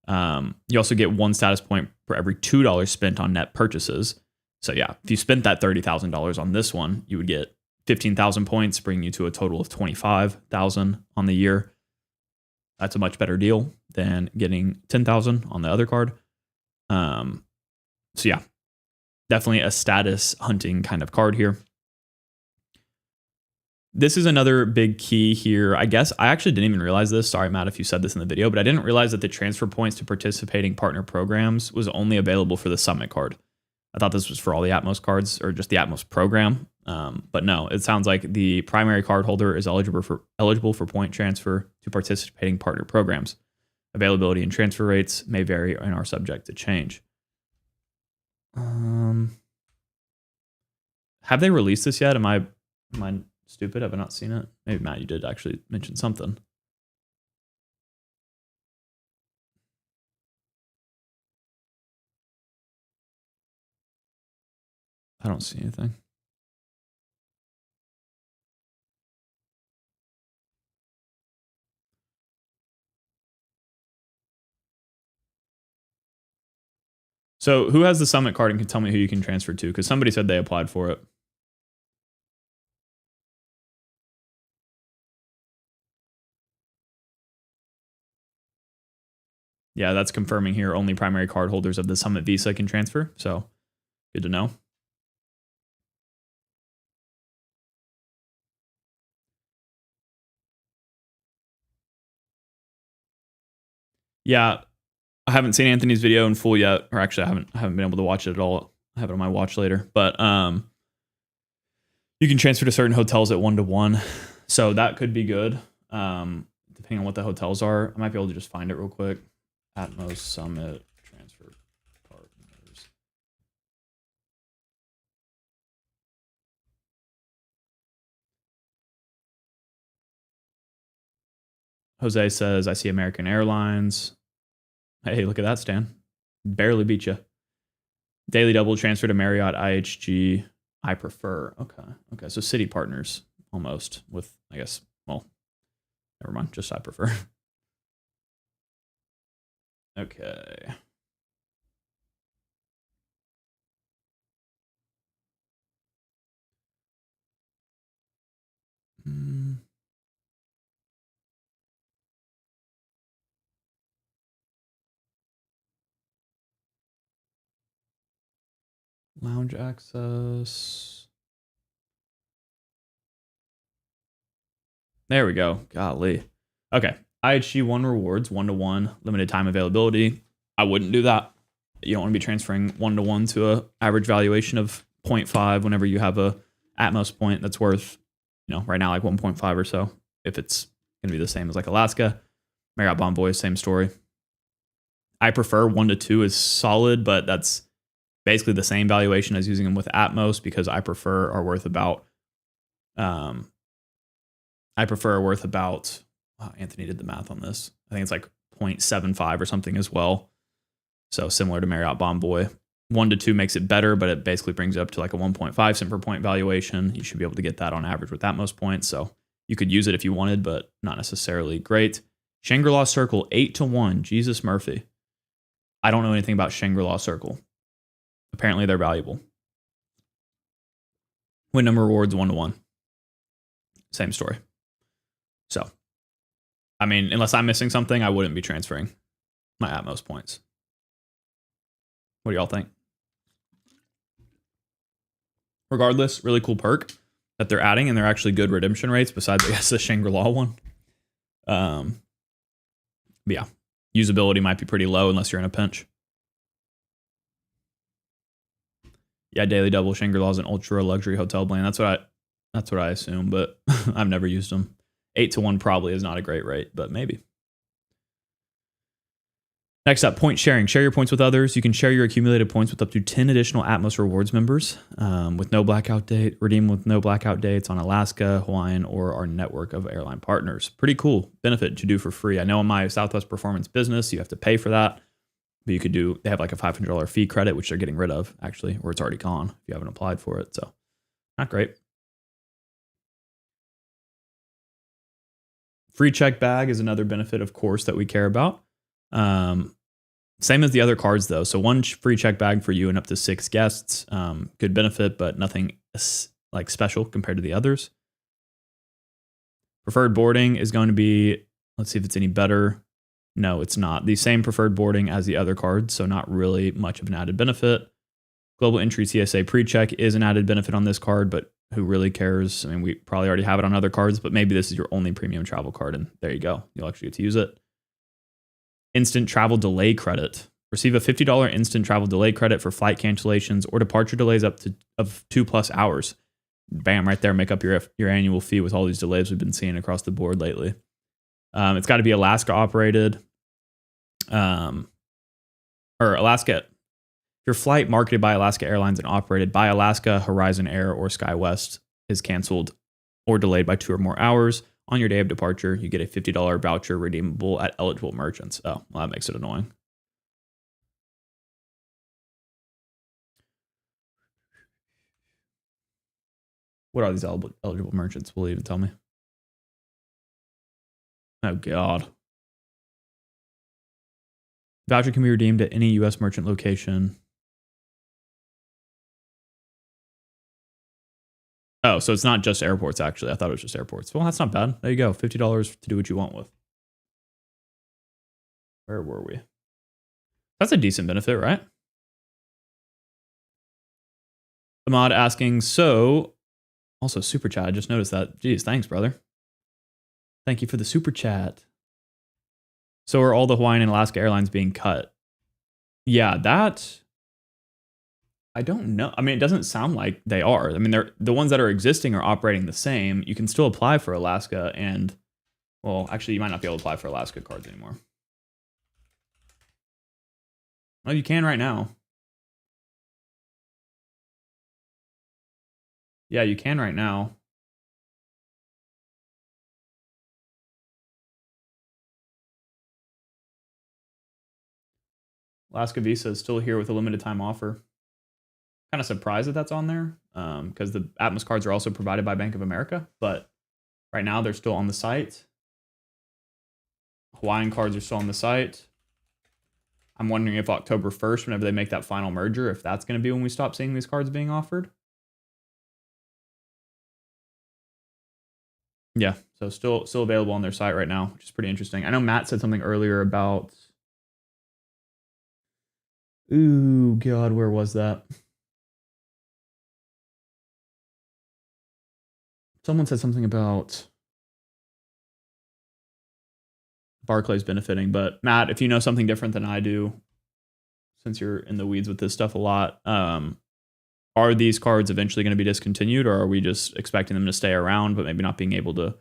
You also get 1 status point for every $2 spent on net purchases. So yeah, if you spent that $30,000 on this one, you would get 15,000 points, bringing you to a total of 25,000 on the year. That's a much better deal than getting 10,000 on the other card. So yeah, definitely a status hunting kind of card here. This is another big key here. I guess I actually didn't even realize this. Sorry, Matt, if you said this in the video, but I didn't realize that the transfer points to participating partner programs was only available for the Summit card. I thought this was for all the Atmos cards or just the Atmos program. But no, it sounds like the primary card holder is eligible for point transfer to participating partner programs. Availability and transfer rates may vary and are subject to change. Have they released this yet? Am I stupid? Have I not seen it? Maybe Matt, you did actually mention something. I don't see anything. So who has the Summit card and can tell me who you can transfer to? Because somebody said they applied for it. Yeah, that's confirming here. Only primary card holders of the Summit Visa can transfer. So good to know. Yeah, I haven't seen Anthony's video in full yet, or actually I haven't been able to watch it at all. I have it on my watch later, but you can transfer to certain hotels at 1-to-1, so that could be good. Depending on what the hotels are, I might be able to just find it real quick. Atmos Summit transfer partners. Jose says, I see American Airlines. Hey, look at that, Stan. Barely beat you. Daily double transfer to Marriott IHG. I prefer. Okay. So city partners almost with, I guess, well, never mind. Just I prefer. Okay. Lounge access. There we go. Golly. Okay. IHG 1 rewards, 1-to-1, limited time availability. I wouldn't do that. You don't want to be transferring 1-to-1 to a average valuation of 0.5 whenever you have a Atmos point that's worth right now like 1.5 or so. If it's going to be the same as like Alaska, Marriott Bonvoy, same story. I prefer 1 to 2 is solid, but that's basically the same valuation as using them with Atmos because I prefer are worth about. Anthony did the math on this. I think it's like 0.75 or something as well. So similar to Marriott Bonvoy. 1 to 2 makes it better, but it basically brings it up to like a 1.5 cent per point valuation. You should be able to get that on average with Atmos points. So you could use it if you wanted, but not necessarily great. Shangri-La Circle, 8 to 1. Jesus Murphy. I don't know anything about Shangri-La Circle. Apparently they're valuable. Win number rewards 1 to 1. Same story. So, I mean, unless I'm missing something, I wouldn't be transferring my Atmos points. What do y'all think? Regardless, really cool perk that they're adding, and they're actually good redemption rates besides, I guess, the Shangri-La one. But yeah, usability might be pretty low unless you're in a pinch. Yeah, Daily Double Shangri-La is an ultra luxury hotel plan. That's what I assume, but I've never used them. 8 to 1 probably is not a great rate, but maybe. Next up, point sharing. Share your points with others. You can share your accumulated points with up to 10 additional Atmos Rewards members with no blackout date. Redeem with no blackout dates on Alaska, Hawaiian, or our network of airline partners. Pretty cool benefit to do for free. I know in my Southwest Performance Business, you have to pay for that. But you could they have like a $500 fee credit, which they're getting rid of, actually, or it's already gone if you haven't applied for it. So, not great. Free check bag is another benefit, of course, that we care about. Same as the other cards, though. So 1 free check bag for you and up to 6 guests. Good benefit, but nothing like special compared to the others. Preferred boarding is going to be, let's see if it's any better. No, it's not. The same preferred boarding as the other cards, so not really much of an added benefit. Global entry TSA pre-check is an added benefit on this card, but who really cares? I mean, we probably already have it on other cards, but maybe this is your only premium travel card, and there you go. You'll actually get to use it. Instant travel delay credit. Receive a $50 instant travel delay credit for flight cancellations or departure delays up to 2+ hours. Bam, right there. Make up your annual fee with all these delays we've been seeing across the board lately. It's got to be Alaska operated. Or Alaska. Your flight marketed by Alaska Airlines and operated by Alaska, Horizon Air, or SkyWest is canceled or delayed by 2 or more hours. On your day of departure, you get a $50 voucher redeemable at eligible merchants. Oh, well, that makes it annoying. What are these eligible merchants? Will you even tell me? Oh, God. Voucher can be redeemed at any U.S. merchant location. Oh, so it's not just airports, actually. I thought it was just airports. Well, that's not bad. There you go. $50 to do what you want with. Where were we? That's a decent benefit, right? Ahmad asking, so... Also, super chat. I just noticed that. Geez, thanks, brother. Thank you for the super chat. So are all the Hawaiian and Alaska Airlines being cut? Yeah, that... I don't know. I mean, it doesn't sound like they are. I mean, they're the ones that are existing are operating the same. You can still apply for Alaska and... Well, actually, you might not be able to apply for Alaska cards anymore. Well, you can right now. Yeah, you can right now. Alaska Visa is still here with a limited time offer. Kind of surprised that that's on there because the Atmos cards are also provided by Bank of America, but right now they're still on the site. Hawaiian cards are still on the site. I'm wondering if October 1st, whenever they make that final merger, if that's going to be when we stop seeing these cards being offered. Yeah, so still available on their site right now, which is pretty interesting. I know Matt said something earlier about... Ooh, God, where was that? Someone said something about Barclays benefiting, but Matt, if you know something different than I do, since you're in the weeds with this stuff a lot, are these cards eventually going to be discontinued, or are we just expecting them to stay around, but maybe not being able to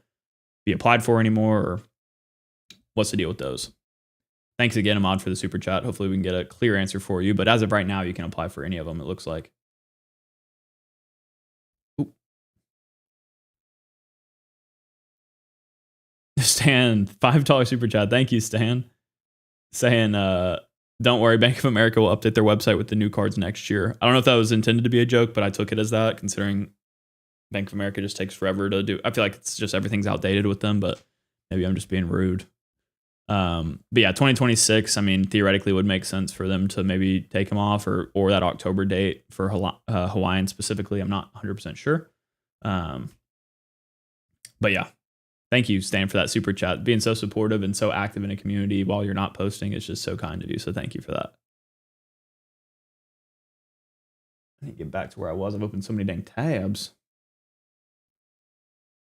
be applied for anymore? Or what's the deal with those? Thanks again, Ahmad, for the super chat. Hopefully we can get a clear answer for you. But as of right now, you can apply for any of them, it looks like. Ooh. Stan, $5 super chat. Thank you, Stan. Saying, don't worry, Bank of America will update their website with the new cards next year. I don't know if that was intended to be a joke, but I took it as that, considering Bank of America just takes forever to do. I feel like it's just everything's outdated with them, but maybe I'm just being rude. But yeah, 2026, I mean, theoretically would make sense for them to maybe take them off, or that October date for Hawaiian specifically. I'm not 100% sure. But yeah, thank you, Stan, for that super chat. Being so supportive and so active in a community while you're not posting is just so kind of you. So thank you for that. I need to get back to where I was. I've opened so many dang tabs.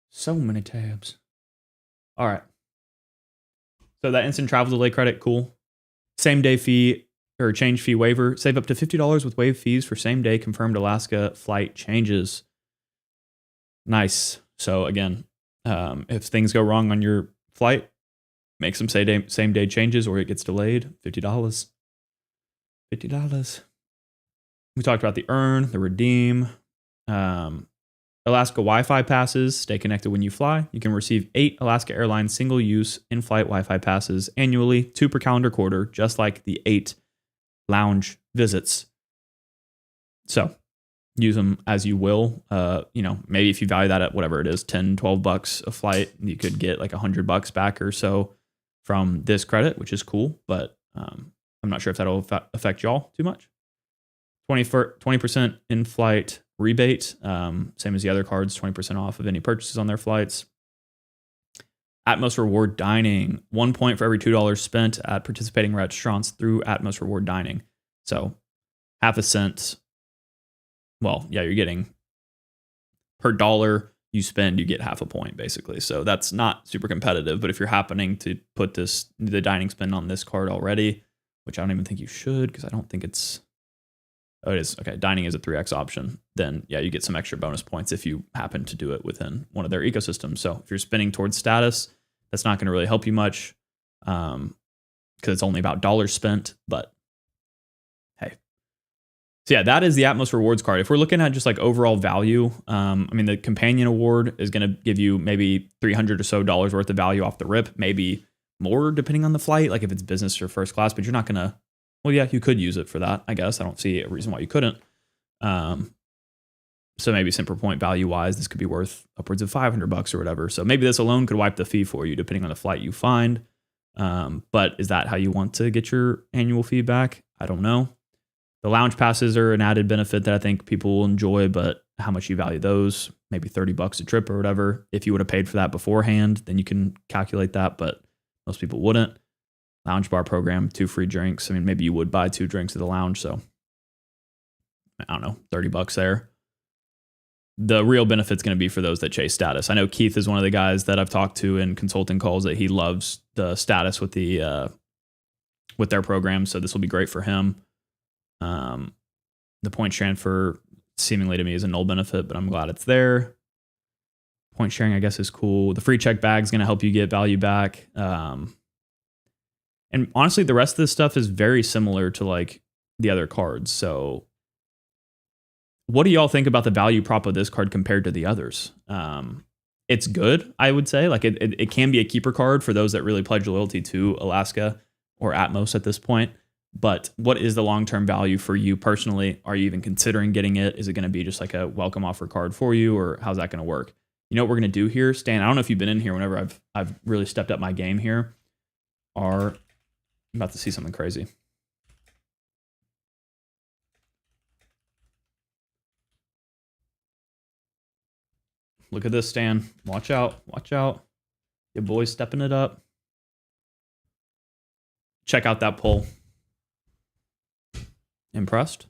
So many tabs. All right. So that instant travel delay credit, cool. Same day fee or change fee waiver. Save up to $50 with waived fees for same day confirmed Alaska flight changes. Nice. So again, if things go wrong on your flight, make some same day changes or it gets delayed. $50. $50. We talked about the earn, the redeem. Alaska Wi-Fi passes. Stay connected when you fly. You can receive 8 Alaska Airlines single-use in-flight Wi-Fi passes annually, 2 per calendar quarter, just like the 8 lounge visits. So use them as you will. Maybe if you value that at whatever it is, $10, $12 a flight, you could get like $100 back or so from this credit, which is cool. But I'm not sure if that'll affect y'all too much. 20% in-flight rebate, same as the other cards, 20% off of any purchases on their flights. Atmos Reward Dining, 1 point for every $2 spent at participating restaurants through Atmos Reward Dining. So half a cent. Well, yeah, you're getting per dollar you spend, you get half a point basically. So that's not super competitive, but if you're happening to put the dining spend on this card already, which I don't even think you should, because I don't think it's, oh, it is. Okay, dining is a 3x option. Then, yeah, you get some extra bonus points if you happen to do it within one of their ecosystems. So if you're spending towards status, that's not going to really help you much because it's only about dollars spent. But hey. So yeah, that is the Atmos Rewards card. If we're looking at just like overall value, the Companion Award is going to give you maybe $300 or so worth of value off the rip. Maybe more depending on the flight, like if it's business or first class, but you're not going to. Well, yeah, you could use it for that, I guess. I don't see a reason why you couldn't. So maybe simple point value wise, this could be worth upwards of $500 or whatever. So maybe this alone could wipe the fee for you, depending on the flight you find. But is that how you want to get your annual fee back? I don't know. The lounge passes are an added benefit that I think people will enjoy, but how much you value those, maybe $30 a trip or whatever. If you would have paid for that beforehand, then you can calculate that, but most people wouldn't. Lounge bar program, 2 free drinks. I mean, maybe you would buy 2 drinks at the lounge. So I don't know, $30 there. The real benefit's going to be for those that chase status. I know Keith is one of the guys that I've talked to in consulting calls that he loves the status with with their program. So this will be great for him. The point transfer seemingly to me is a null benefit, but I'm glad it's there. Point sharing, I guess, is cool. The free check bag is going to help you get value back. And honestly, the rest of this stuff is very similar to like the other cards. So what do y'all think about the value prop of this card compared to the others? It's good, I would say. Like it can be a keeper card for those that really pledge loyalty to Alaska or Atmos at this point. But what is the long-term value for you personally? Are you even considering getting it? Is it going to be just like a welcome offer card for you, or how's that going to work? You know what we're going to do here, Stan? I don't know if you've been in here whenever I've really stepped up my game here. I'm about to see something crazy. Look at this, Stan. Watch out. Watch out. Your boy's stepping it up. Check out that poll. Impressed?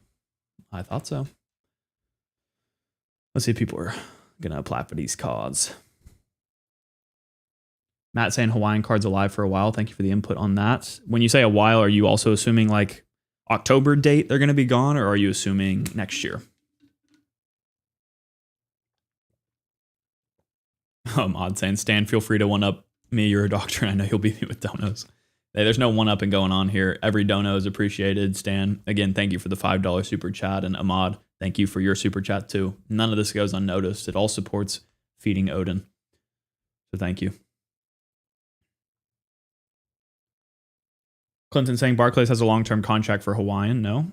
I thought so. Let's see if people are going to apply for these cards. Matt saying Hawaiian cards alive for a while. Thank you for the input on that. When you say a while, are you also assuming like October date they're going to be gone, or are you assuming next year? Odd saying, Stan, feel free to one up me. You're a doctor, and I know you'll beat me with donos. Hey, there's no one upping going on here. Every dono is appreciated. Stan, again, thank you for the $5 super chat, and Ahmad, thank you for your super chat too. None of this goes unnoticed. It all supports feeding Odin. So thank you. Clinton saying Barclays has a long-term contract for Hawaiian. No.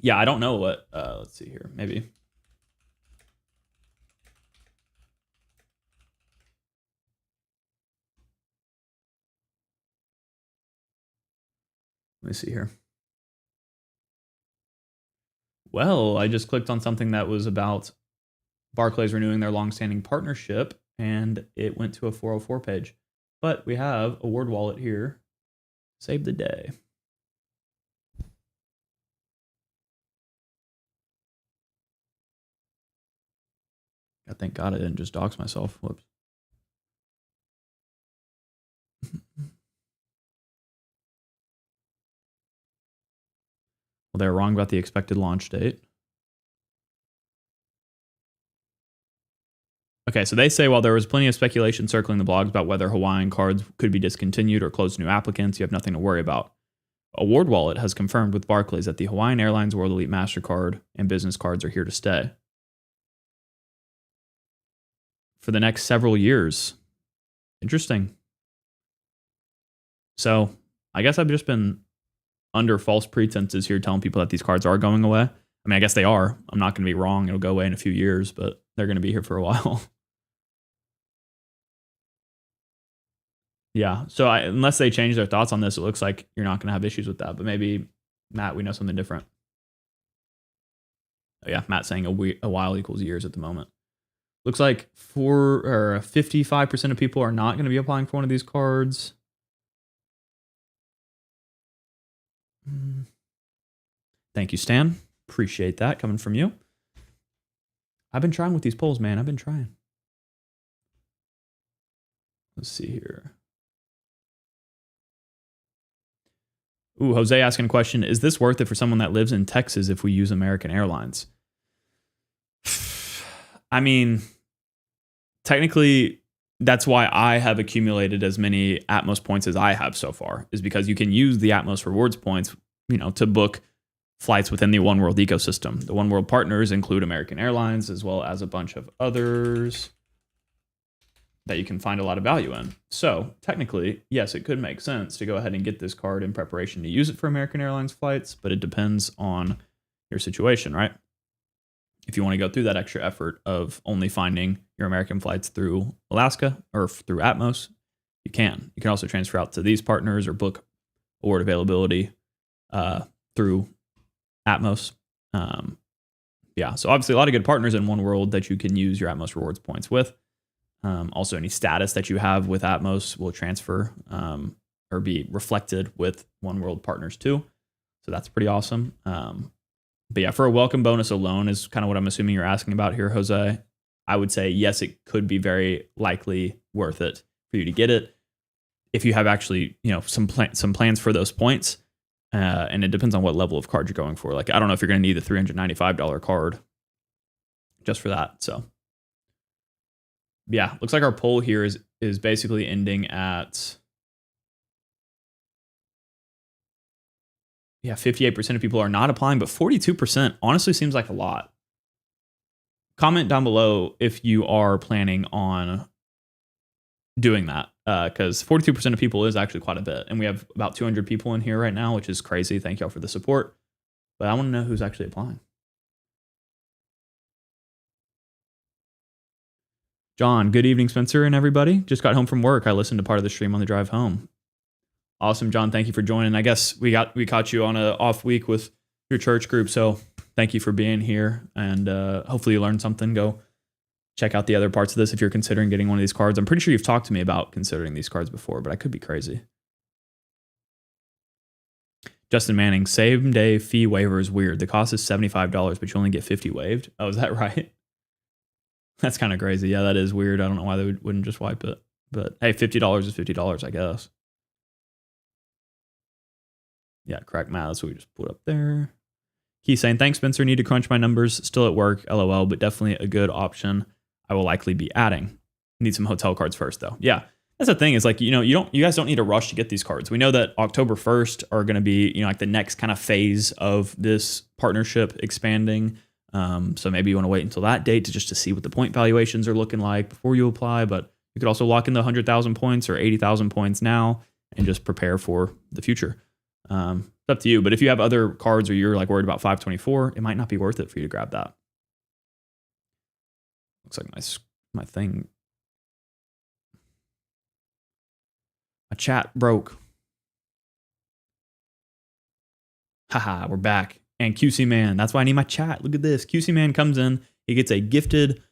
Yeah, I don't know what. Let's see here. Maybe. Let me see here. Well, I just clicked on something that was about Barclays renewing their long-standing partnership, and it went to a 404 page. But we have a word wallet here. Save the day. Thank God I didn't just dox myself. Whoops. Well, they're wrong about the expected launch date. Okay, so they say while there was plenty of speculation circling the blogs about whether Hawaiian cards could be discontinued or closed to new applicants, you have nothing to worry about. Award Wallet has confirmed with Barclays that the Hawaiian Airlines World Elite MasterCard and business cards are here to stay for the next several years. Interesting. So I guess I've just been under false pretenses here telling people that these cards are going away. I mean, I guess they are. I'm not going to be wrong. It'll go away in a few years, but they're going to be here for a while. Yeah. So unless they change their thoughts on this, it looks like you're not going to have issues with that. But maybe, Matt, we know something different. Oh, yeah. Matt saying a while equals years at the moment. Looks like 55% of people are not going to be applying for one of these cards. Thank you, Stan. Appreciate that coming from you. I've been trying with these polls, man. I've been trying. Let's see here. Ooh, Jose asking a question. Is this worth it for someone that lives in Texas if we use American Airlines? I mean, technically, that's why I have accumulated as many Atmos points as I have so far, is because you can use the Atmos Rewards points, to book flights within the One World ecosystem. The One World partners include American Airlines as well as a bunch of others that you can find a lot of value in. So technically, yes, it could make sense to go ahead and get this card in preparation to use it for American Airlines flights, but it depends on your situation, right? If you want to go through that extra effort of only finding your American flights through Alaska or through Atmos, you can. You can also transfer out to these partners or book award availability through Atmos. Yeah, so obviously a lot of good partners in One World that you can use your Atmos Rewards points with. Also, any status that you have with Atmos will transfer or be reflected with One World partners too. So that's pretty awesome. But yeah, for a welcome bonus alone is kind of what I'm assuming you're asking about here, Jose. I would say, yes, it could be very likely worth it for you to get it if you have actually, some plans for those points. And it depends on what level of card you're going for. Like, I don't know if you're going to need the $395 card just for that. So yeah, looks like our poll here is basically ending at 58% of people are not applying, but 42% honestly seems like a lot. Comment down below if you are planning on doing that, because 42% of people is actually quite a bit, and we have about 200 people in here right now, which is crazy. Thank y'all for the support, but I want to know who's actually applying. John, good evening, Spencer and everybody. Just got home from work. I listened to part of the stream on the drive home. Awesome, John. Thank you for joining. I guess we caught you on an off week with your church group, so thank you for being here, and hopefully you learned something. Go check out the other parts of this if you're considering getting one of these cards. I'm pretty sure you've talked to me about considering these cards before, but I could be crazy. Justin Manning, same day fee waiver is weird. The cost is $75, but you only get 50 waived. Oh, is that right? That's kind of crazy. Yeah, that is weird. I don't know why they wouldn't just wipe it. But hey, $50 is $50, I guess. Yeah, correct math. That's what we just put up there. He's saying, thanks, Spencer. Need to crunch my numbers. Still at work, LOL, but definitely a good option. I will likely be adding. Need some hotel cards first though. Yeah. That's the thing is like, you guys don't need to rush to get these cards. We know that October 1st are going to be, like the next kind of phase of this partnership expanding. So maybe you want to wait until that date to see what the point valuations are looking like before you apply. But you could also lock in the 100,000 points or 80,000 points now and just prepare for the future. It's up to you. But if you have other cards or you're like worried about 524, it might not be worth it for you to grab that. Looks like my thing. My chat broke. Haha, we're back. And QC Man, that's why I need my chat. Look at this. QC Man comes in, he gets a gifted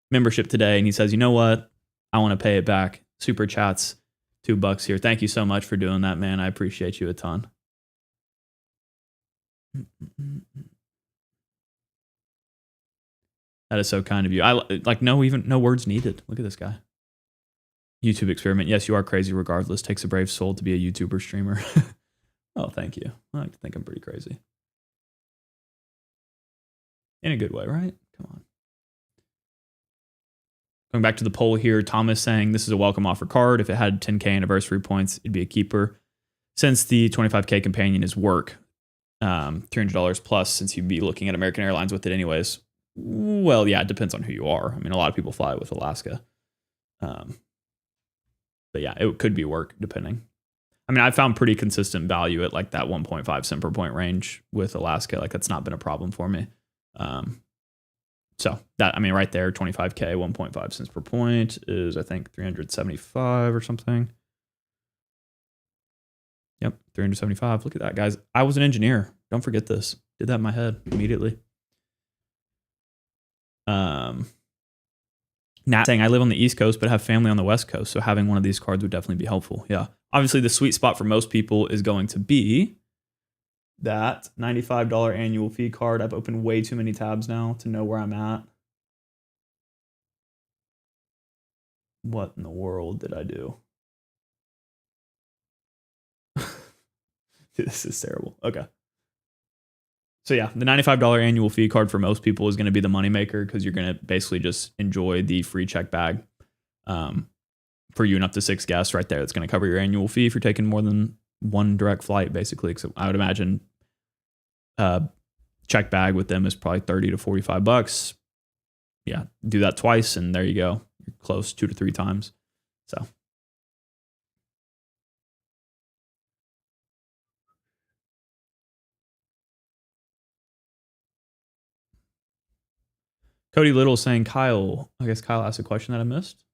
membership today, and he says, you know what? I want to pay it back. Super chats, $2 here. Thank you so much for doing that, man. I appreciate you a ton. That is so kind of you. No words needed. Look at this guy. YouTube experiment. Yes, you are crazy regardless. Takes a brave soul to be a YouTuber streamer. Oh, thank you. I like to think I'm pretty crazy. In a good way, right? Come on. Going back to the poll here, Thomas saying this is a welcome offer card. If it had 10K anniversary points, it'd be a keeper. Since the 25K companion is work, $300 plus, since you'd be looking at American Airlines with it anyways. Well, yeah, it depends on who you are. I mean, a lot of people fly with Alaska. But yeah, it could be work depending. I mean, I found pretty consistent value at like that 1.5 cent per point range with Alaska. Like that's not been a problem for me. So that, I mean, right there, 25K, 1.5 cents per point is, I think, 375 or something. Yep, 375. Look at that, guys. I was an engineer. Don't forget this. Did that in my head immediately. Nat saying, I live on the East Coast, but have family on the West Coast. So having one of these cards would definitely be helpful. Yeah. Obviously, the sweet spot for most people is going to be that $95 annual fee card. I've opened way too many tabs now to know where I'm at. What in the world did I do? Dude, this is terrible. Okay. So yeah, the $95 annual fee card for most people is going to be the moneymaker because you're going to basically just enjoy the free check bag for you and up to 6 guests right there. That's going to cover your annual fee if you're taking more than one direct flight, basically. So I would imagine check bag with them is probably $30 to $45. Yeah, do that twice and there you go. You're close 2 to 3 times. So. Cody Little saying, Kyle, I guess Kyle asked a question that I missed.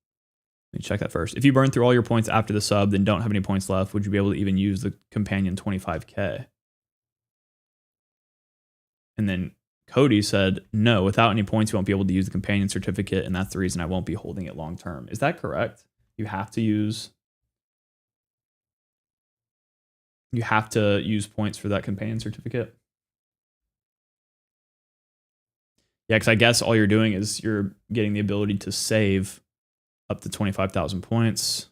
Let me check that first. If you burn through all your points after the sub, then don't have any points left, would you be able to even use the companion 25K? And then Cody said, no, without any points, you won't be able to use the companion certificate, and that's the reason I won't be holding it long term. Is that correct? You have to use points for that companion certificate? Yeah, because I guess all you're doing is you're getting the ability to save up to 25,000 points.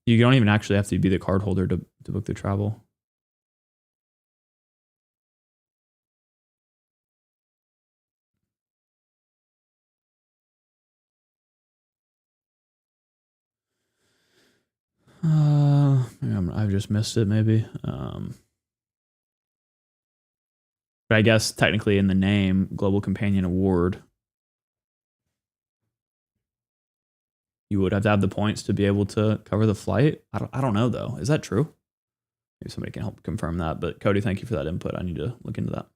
You don't even actually have to be the card holder to book the travel. I've just missed it maybe. But I guess technically in the name, Global Companion Award, you would have to have the points to be able to cover the flight. I don't know though. Is that true? Maybe somebody can help confirm that. But Cody, thank you for that input. I need to look into that.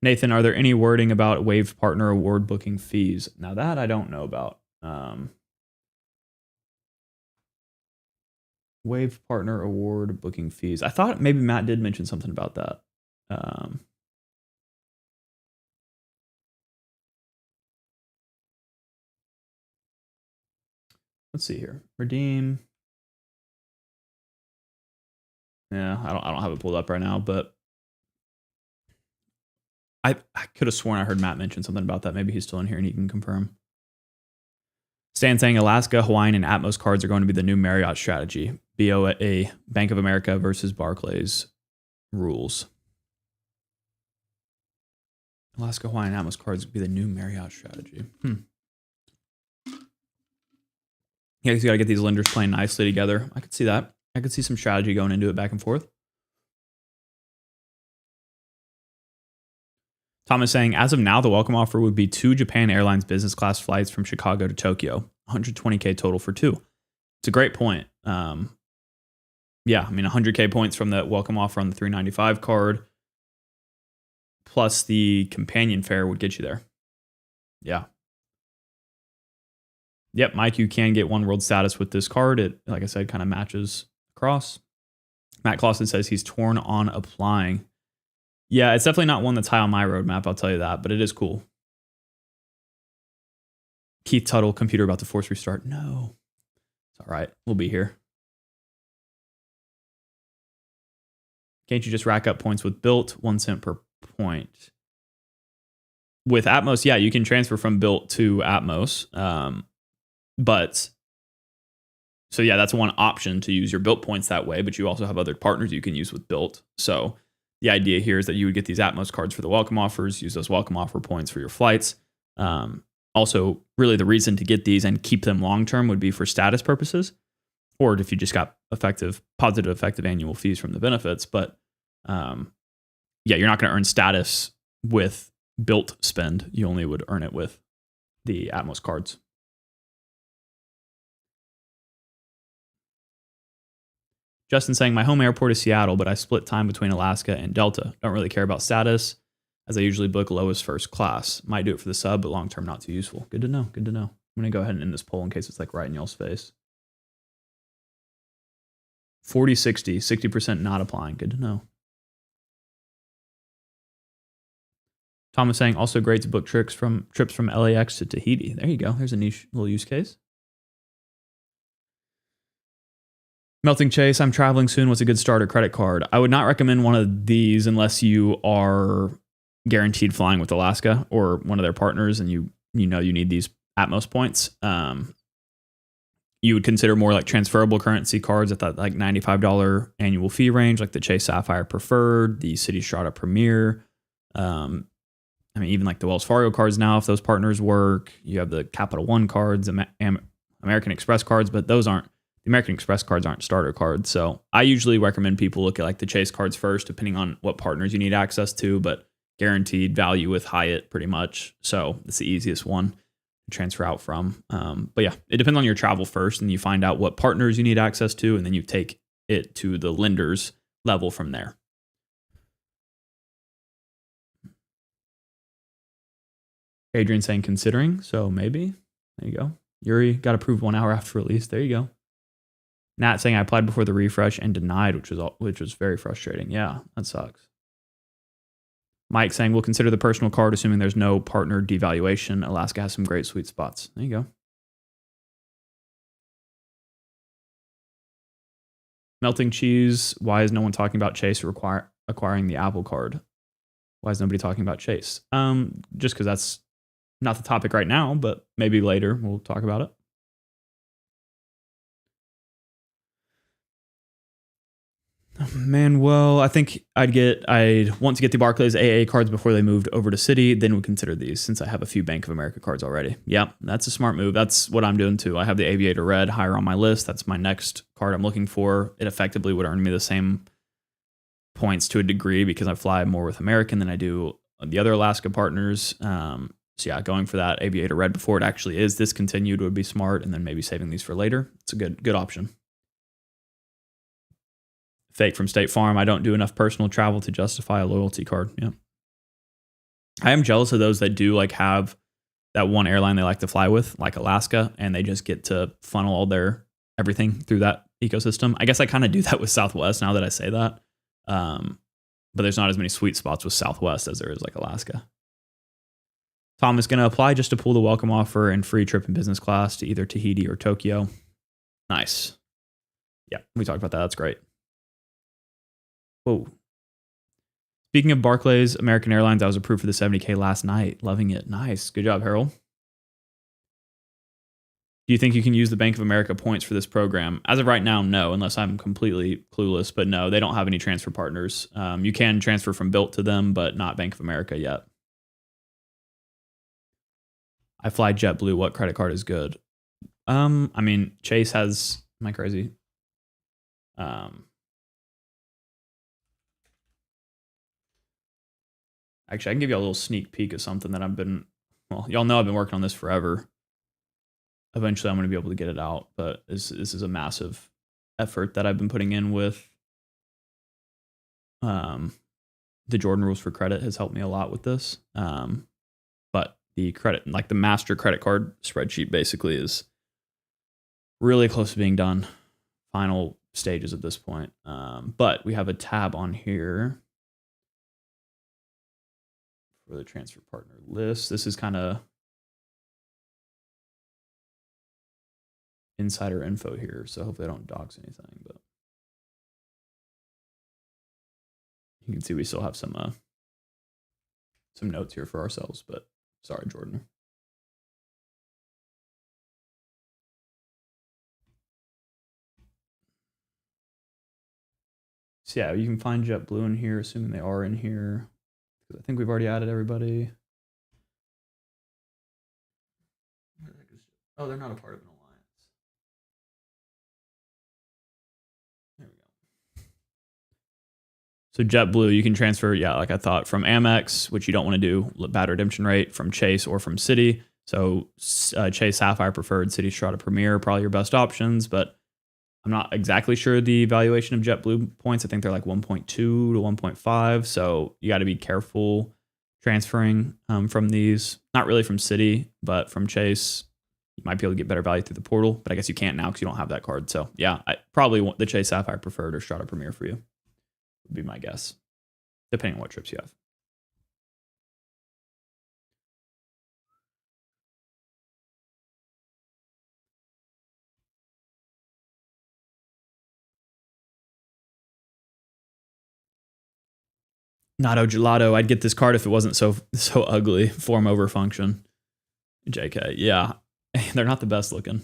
Nathan, are there any wording about waived partner award booking fees? Now that I don't know about. Waived partner award booking fees. I thought maybe Matt did mention something about that. Let's see here. Redeem. Yeah, I don't have it pulled up right now, but I could have sworn I heard Matt mention something about that. Maybe he's still in here and he can confirm. Stan saying Alaska, Hawaiian, and Atmos cards are going to be the new Marriott strategy. BOA, Bank of America versus Barclays rules. Alaska, Hawaiian, and Atmos cards would be the new Marriott strategy. Yeah, you got to get these lenders playing nicely together. I could see that. I could see some strategy going into it back and forth. Thomas saying, as of now, the welcome offer would be 2 Japan Airlines business class flights from Chicago to Tokyo, $120K total for 2. It's a great point. Yeah, I mean, $100K points from the welcome offer on the 395 card, plus the companion fare would get you there. Yeah. Yep, Mike, you can get one world status with this card. It, like I said, kind of matches across. Matt Clausen says he's torn on applying. Yeah, it's definitely not one that's high on my roadmap, I'll tell you that, but it is cool. Keith Tuttle, computer about to force restart. No. It's all right. We'll be here. Can't you just rack up points with Built? 1 cent per point. With Atmos, yeah, you can transfer from Built to Atmos. But so yeah, that's one option to use your Built points that way, but you also have other partners you can use with Built. So the idea here is that you would get these Atmos cards for the welcome offers, use those welcome offer points for your flights. Also, really the reason to get these and keep them long-term would be for status purposes, or if you just got positive effective annual fees from the benefits. But yeah, you're not going to earn status with Built spend. You only would earn it with the Atmos cards. Justin saying, my home airport is Seattle, but I split time between Alaska and Delta. Don't really care about status, as I usually book lowest first class. Might do it for the sub, but long-term not too useful. Good to know, good to know. I'm going to go ahead and end this poll in case it's like right in y'all's face. 40-60, 60% not applying. Good to know. Thomas saying, also great to book trips from LAX to Tahiti. There you go. There's a niche little use case. Melting Chase, I'm traveling soon. What's a good starter credit card? I would not recommend one of these unless you are guaranteed flying with Alaska or one of their partners and you know you need these Atmos points. You would consider more like transferable currency cards at that like $95 annual fee range, like the Chase Sapphire Preferred, the City Strata Premier. I mean, even like the Wells Fargo cards now, if those partners work. You have the Capital One cards, American Express cards, but those aren't. The American Express cards aren't starter cards. So I usually recommend people look at like the Chase cards first, depending on what partners you need access to, but guaranteed value with Hyatt pretty much. So it's the easiest one to transfer out from. But yeah, it depends on your travel first, and you find out what partners you need access to, and then you take it to the lender's level from there. Adrian saying considering, so maybe. There you go. Yuri got approved 1 hour after release. There you go. Nat saying I applied before the refresh and denied, which was very frustrating. Yeah, that sucks. Mike saying we'll consider the personal card assuming there's no partner devaluation. Alaska has some great sweet spots. There you go. Melting Cheese. Why is no one talking about Chase acquiring the Apple Card? Why is nobody talking about Chase? Just because that's not the topic right now, but maybe later we'll talk about it. Manuel, I think I'd want to get the Barclays AA cards before they moved over to Citi, then would consider these since I have a few Bank of America cards already. Yeah, that's a smart move. That's what I'm doing too. I have the Aviator Red higher on my list. That's my next card I'm looking for. It effectively would earn me the same points to a degree because I fly more with American than I do the other Alaska partners. So yeah, going for that Aviator Red before it actually is discontinued would be smart, and then maybe saving these for later. It's a good option. Fake from State Farm. I don't do enough personal travel to justify a loyalty card. Yeah. I am jealous of those that do like have that one airline they like to fly with, like Alaska, and they just get to funnel all their everything through that ecosystem. I guess I kind of do that with Southwest now that I say that. But there's not as many sweet spots with Southwest as there is like Alaska. Tom is going to apply just to pull the welcome offer and free trip in business class to either Tahiti or Tokyo. Nice. Yeah, we talked about that. That's great. Whoa. Speaking of Barclays, American Airlines, I was approved for the 70K last night. Loving it. Nice. Good job, Harold. Do you think you can use the Bank of America points for this program? As of right now, no, unless I'm completely clueless. But no, they don't have any transfer partners. You can transfer from Bilt to them, but not Bank of America yet. I fly JetBlue. What credit card is good? I mean, Chase has. Am I crazy? Actually, I can give you a little sneak peek of something that y'all know I've been working on this forever. Eventually, I'm going to be able to get it out, but this is a massive effort that I've been putting in with. The Jordan rules for credit has helped me a lot with this. But the credit, like the master credit card spreadsheet, basically is really close to being done. Final stages at this point. But we have a tab on here for the transfer partner list. This is kind of insider info here, so hopefully I don't dox anything, but you can see we still have some notes here for ourselves, but sorry, Jordan. So yeah, you can find JetBlue in here, assuming they are in here. I think we've already added everybody. Oh, they're not a part of an alliance. There we go. So JetBlue, you can transfer, yeah, like I thought, from Amex, which you don't want to do, bad redemption rate, from Chase or from Citi. So Chase Sapphire Preferred, Citi Strata Premier, probably your best options, but I'm not exactly sure the valuation of JetBlue points. I think they're like 1.2 to 1.5. So you got to be careful transferring from these. Not really from Citi, but from Chase. You might be able to get better value through the portal, but I guess you can't now because you don't have that card. So yeah, I probably want the Chase Sapphire Preferred or Strata Premier for you. Would be my guess, depending on what trips you have. Natto Gelato, I'd get this card if it wasn't so ugly. Form over function. JK, yeah. They're not the best looking.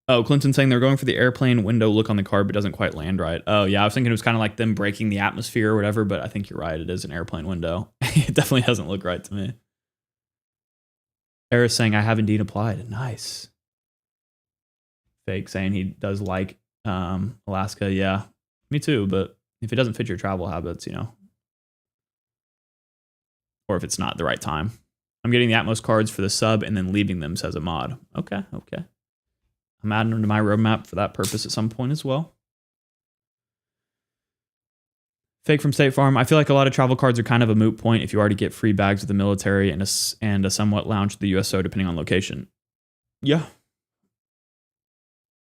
Oh, Clinton saying they're going for the airplane window look on the card, but doesn't quite land right. Oh, yeah, I was thinking it was kind of like them breaking the atmosphere or whatever, but I think you're right. It is an airplane window. It definitely doesn't look right to me. Eris saying, I have indeed applied. Nice. Fake saying he does like Alaska. Yeah, me too, but if it doesn't fit your travel habits, or if it's not the right time. I'm getting the Atmos cards for the sub and then leaving them, says a mod. Okay. I'm adding them to my roadmap for that purpose at some point as well. Fake from State Farm. I feel like a lot of travel cards are kind of a moot point if you already get free bags with the military and a somewhat lounge to the USO depending on location. Yeah.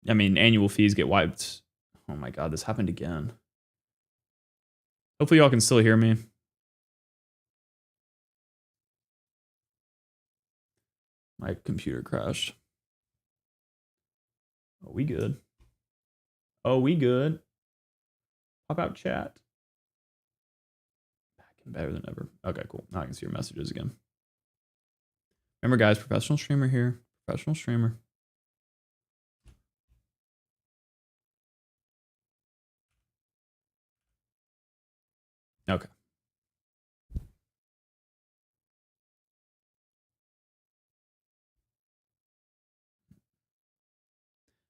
I mean, annual fees get wiped. Oh my God, this happened again. Hopefully y'all can still hear me. My computer crashed. Oh, we good. Pop out chat. Back and better than ever. Okay, cool. Now I can see your messages again. Remember, guys, professional streamer here. Professional streamer. Okay.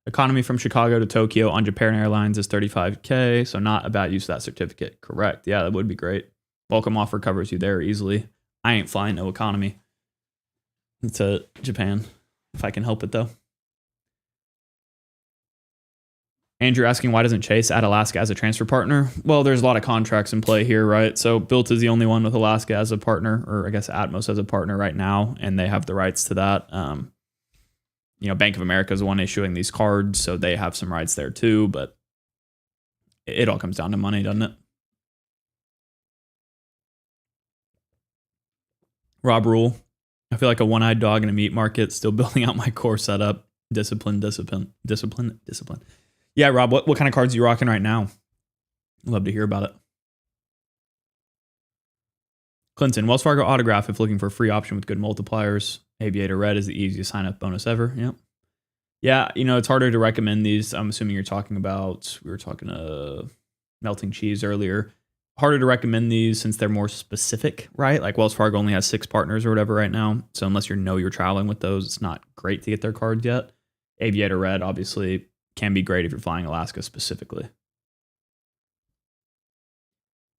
Economy from Chicago to Tokyo on Japan Airlines is $35K, so not a bad use of that certificate. Correct. Yeah, that would be great. Welcome offer covers you there easily. I ain't flying no economy to Japan if I can help it though. Andrew asking, why doesn't Chase add Alaska as a transfer partner? Well, there's a lot of contracts in play here, right? So Bilt is the only one with Alaska as a partner, or I guess Atmos as a partner right now, and they have the rights to that. Bank of America is the one issuing these cards, so they have some rights there too, but it all comes down to money, doesn't it? Rob Rule, I feel like a one-eyed dog in a meat market, still building out my core setup. Discipline. Yeah, Rob, what kind of cards are you rocking right now? Love to hear about it. Clinton, Wells Fargo Autograph if looking for a free option with good multipliers. Aviator Red is the easiest sign up bonus ever. Yep. Yeah, it's harder to recommend these. I'm assuming you're talking about, we were talking melting cheese earlier. Harder to recommend these since they're more specific, right? Like Wells Fargo only has 6 partners or whatever right now. So unless you're traveling with those, it's not great to get their cards yet. Aviator Red obviously can be great if you're flying Alaska specifically.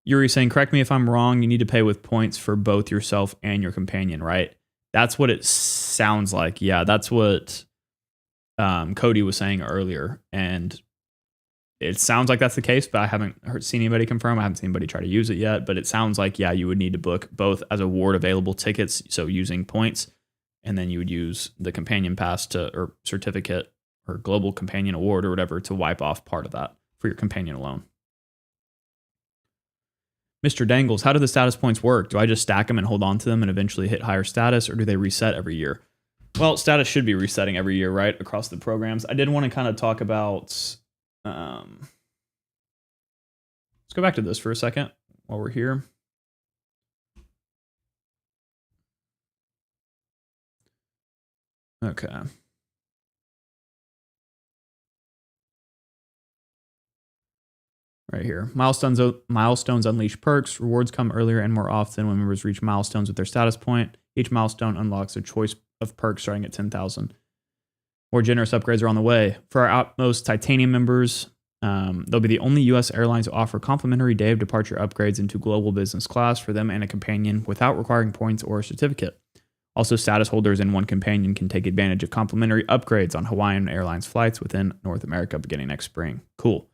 Yuri saying, correct me if I'm wrong, you need to pay with points for both yourself and your companion, right? That's what it sounds like. Yeah, that's what Cody was saying earlier. And it sounds like that's the case, but I haven't seen anybody confirm. I haven't seen anybody try to use it yet, but it sounds like, yeah, you would need to book both as award available tickets, so using points, and then you would use the companion pass or certificate or global companion award or whatever to wipe off part of that for your companion alone. Mr. Dangles, how do the status points work? Do I just stack them and hold on to them and eventually hit higher status, or do they reset every year? Well, status should be resetting every year, right, across the programs. I did want to kind of talk about... let's go back to this for a second while we're here. Okay. Right here. Milestones unleash perks. Rewards come earlier and more often when members reach milestones with their status point. Each milestone unlocks a choice of perks starting at 10,000. More generous upgrades are on the way. For our Atmos Titanium members, they'll be the only U.S. airlines to offer complimentary day of departure upgrades into global business class for them and a companion without requiring points or a certificate. Also, status holders and one companion can take advantage of complimentary upgrades on Hawaiian Airlines flights within North America beginning next spring. Cool.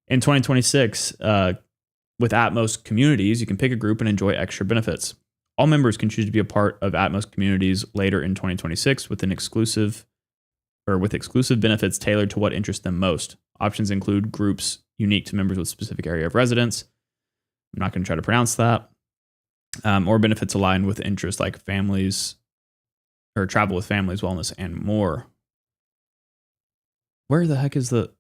In 2026, with Atmos communities, you can pick a group and enjoy extra benefits. All members can choose to be a part of Atmos communities later in 2026 with exclusive benefits tailored to what interests them most. Options include groups unique to members with specific area of residence. I'm not going to try to pronounce that. Or benefits aligned with interests like families or travel with families, wellness, and more. Where the heck is the...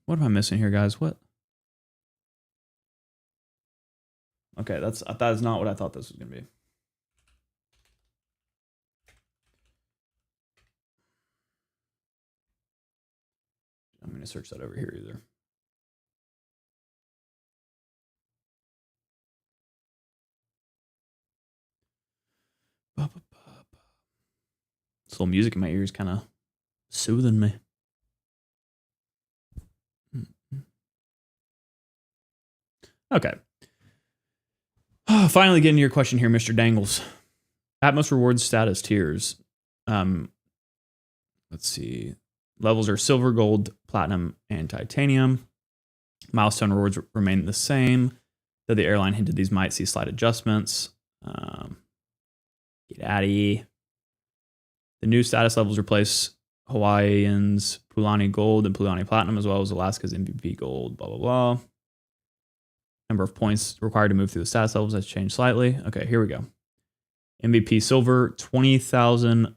What am I missing here, guys? What? Okay, that is not what I thought this was going to be. I'm going to search that over here either. This little music in my ears kind of soothing me. Okay. Finally getting to your question here, Mr. Dangles. Atmos Rewards status tiers. Let's see. Levels are silver, gold, platinum, and titanium. Milestone rewards remain the same, though the airline hinted these might see slight adjustments. Get out of here. The new status levels replace Hawaiian's Pulani Gold and Pulani Platinum, as well as Alaska's MVP Gold, blah, blah, blah. Number of points required to move through the status levels has changed slightly. Okay, here we go. MVP Silver, 20,000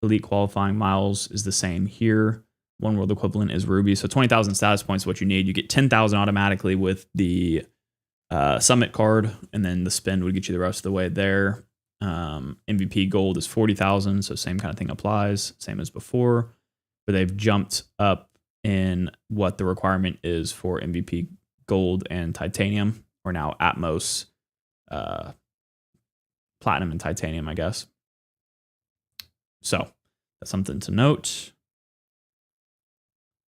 elite qualifying miles is the same here. One world equivalent is Ruby. So 20,000 status points is what you need. You get 10,000 automatically with the Summit card, and then the spend would get you the rest of the way there. MVP Gold is 40,000, so same kind of thing applies, same as before. But they've jumped up in what the requirement is for MVP Gold and Titanium, or now Atmos Platinum and Titanium, I guess. So that's something to note.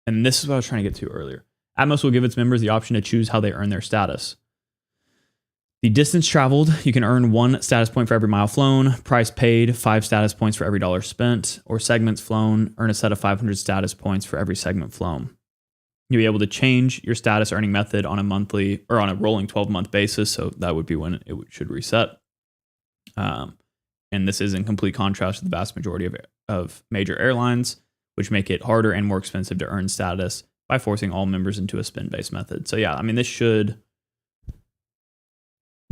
And this is what I was trying to get to earlier. Atmos will give its members the option to choose how they earn their status. The distance traveled, you can earn 1 status point for every mile flown, price paid, 5 status points for every dollar spent, or segments flown, earn a set of 500 status points for every segment flown. You'll be able to change your status earning method on a monthly or on a rolling 12-month basis, so that would be when it should reset. And this is in complete contrast to the vast majority of major airlines, which make it harder and more expensive to earn status by forcing all members into a spin-based method. So yeah, I mean, this should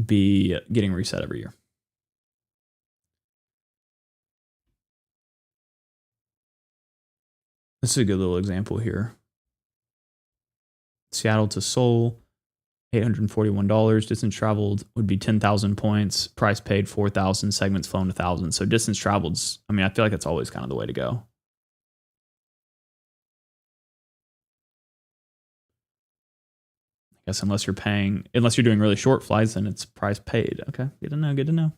be getting reset every year. This is a good little example here. Seattle to Seoul, $841. Distance traveled would be 10,000 points. Price paid 4,000. Segments flown 1,000. So distance traveled's, I mean, I feel like that's always kind of the way to go. I guess unless you're doing really short flights, then it's price paid. Okay, good to know. Good to know.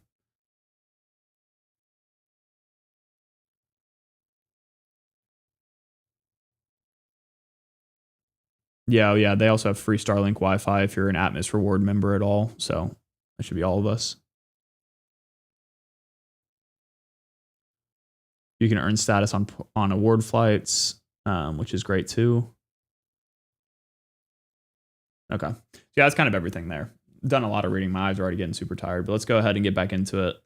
Yeah, yeah. They also have free Starlink Wi-Fi if you're an Atmos Reward member at all. So that should be all of us. You can earn status on award flights, which is great too. Okay. Yeah, that's kind of everything there. Done a lot of reading. My eyes are already getting super tired, but let's go ahead and get back into it.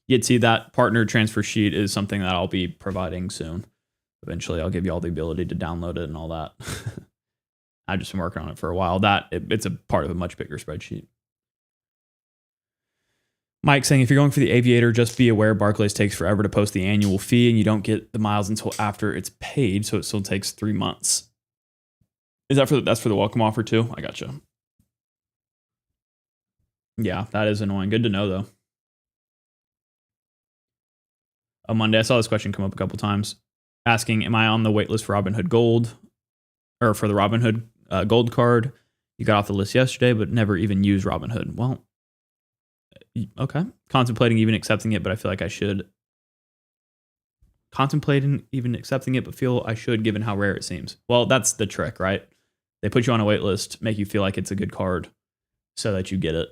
You'd see that partner transfer sheet is something that I'll be providing soon. Eventually, I'll give you all the ability to download it and all that. I've just been working on it for a while. It's a part of a much bigger spreadsheet. Mike saying, if you're going for the Aviator, just be aware Barclays takes forever to post the annual fee and you don't get the miles until after it's paid. So it still takes 3 months. Is that that's for the welcome offer too? I gotcha. Yeah, that is annoying. Good to know though. On Monday, I saw this question come up a couple times asking, am I on the wait list for Robinhood Gold or for the Robinhood Gold card? You got off the list yesterday, but never even used Robinhood. Well, okay. Contemplating even accepting it, but I feel like I should. Contemplating even accepting it, but feel I should given how rare it seems. Well, that's the trick, right? They put you on a wait list, make you feel like it's a good card so that you get it.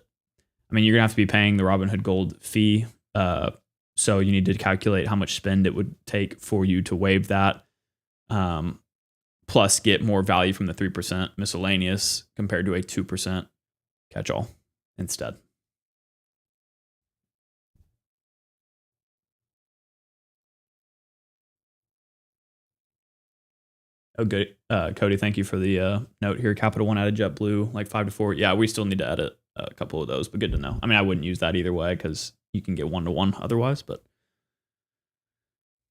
I mean, you're going to have to be paying the Robinhood Gold fee. So you need to calculate how much spend it would take for you to waive that. Plus get more value from the 3% miscellaneous compared to a 2% catch-all instead. Oh, good. Cody, thank you for the note here. Capital One added JetBlue, like 5 to 4. Yeah, we still need to edit a couple of those, but good to know. I mean, I wouldn't use that either way because you can get 1-to-1 otherwise, but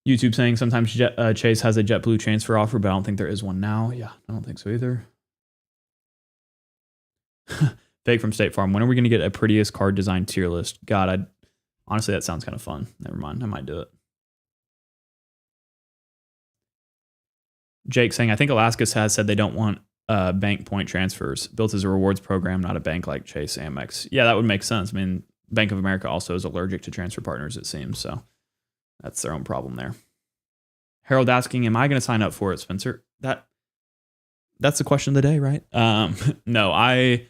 YouTube saying sometimes Chase has a JetBlue transfer offer, but I don't think there is one now. Yeah, I don't think so either. Fake from State Farm. When are we going to get a prettiest card design tier list? God, honestly, that sounds kind of fun. Never mind. I might do it. Jake saying, I think Alaska has said they don't want bank point transfers. Built as a rewards program, not a bank like Chase, Amex. Yeah, that would make sense. I mean, Bank of America also is allergic to transfer partners, it seems. So that's their own problem there. Harold asking, am I going to sign up for it, Spencer? That's the question of the day, right? No, I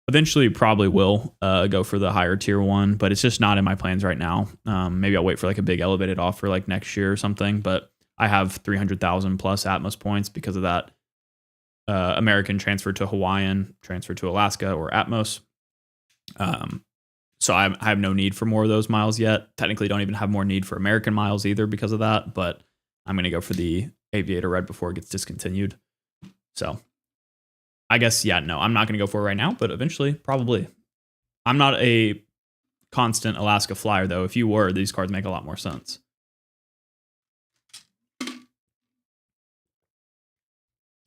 eventually probably will go for the higher tier one, but it's just not in my plans right now. Maybe I'll wait for like a big elevated offer like next year or something, but I have 300,000 plus Atmos points because of that American transfer to Hawaiian, transfer to Alaska, or Atmos. So I have no need for more of those miles yet. Technically, don't even have more need for American miles either because of that. But I'm going to go for the Aviator Red before it gets discontinued. So I guess, yeah, no, I'm not going to go for it right now, but eventually, probably. I'm not a constant Alaska flyer, though. If you were, these cards make a lot more sense.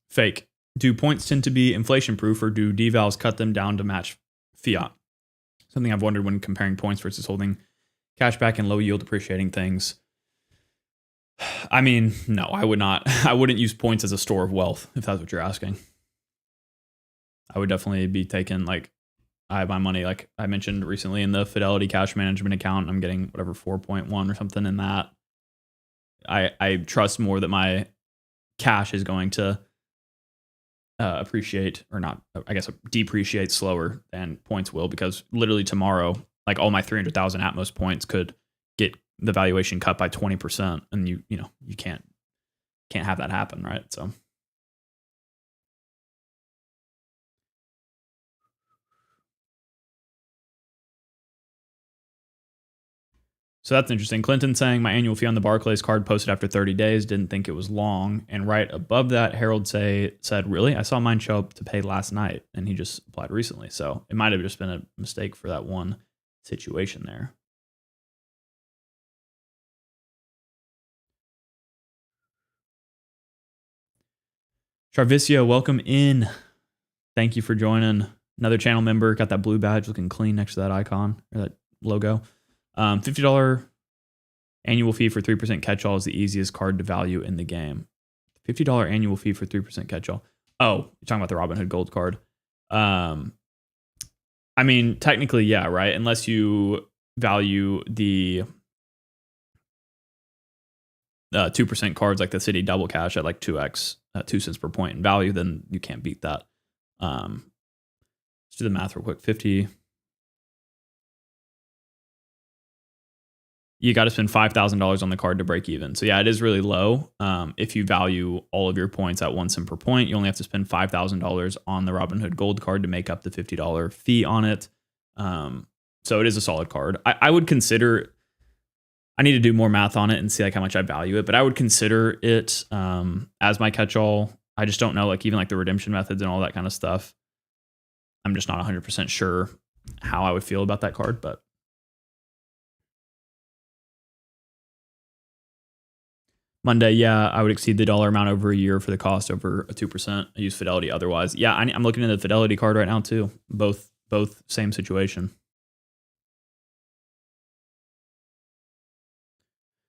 Fake. Do points tend to be inflation proof, or do devals cut them down to match fiat? Something I've wondered when comparing points versus holding cashback and low yield appreciating things. I mean, no, I would not. I wouldn't use points as a store of wealth, if that's what you're asking. I would definitely be taking, like, I have my money, like I mentioned recently, in the Fidelity cash management account. I'm getting whatever 4.1 or something in that. I trust more that my cash is going to appreciate, or not, I guess depreciate slower than points will, because literally tomorrow, like all my 300,000 Atmos points could get the valuation cut by 20%, and you can't have that happen, right? So that's interesting. Clinton saying, my annual fee on the Barclays card posted after 30 days. Didn't think it was long. And right above that, Harold said, really? I saw mine show up to pay last night, and he just applied recently. So it might have just been a mistake for that one situation there. Charvicio, welcome in. Thank you for joining. Another channel member. Got that blue badge looking clean next to that icon or that logo. $50 annual fee for 3% catch-all is the easiest card to value in the game. $50 annual fee for 3% catch-all. Oh, you're talking about the Robinhood Gold card. I mean, technically, yeah, right? Unless you value the 2% cards like the City Double Cash at like 2x, 2 cents per point in value, then you can't beat that. Let's do the math real quick. 50. You got to spend $5,000 on the card to break even. So yeah, it is really low. If you value all of your points at 1 cent per point, you only have to spend $5,000 on the Robinhood Gold card to make up the $50 fee on it. So it is a solid card. I would consider, I need to do more math on it and see like how much I value it, but I would consider it as my catch-all. I just don't know, like even like the redemption methods and all that kind of stuff. I'm just not 100% sure how I would feel about that card, but Monday, yeah, I would exceed the dollar amount over a year for the cost over a 2%. I use Fidelity otherwise. Yeah, I'm looking at the Fidelity card right now too. Both same situation.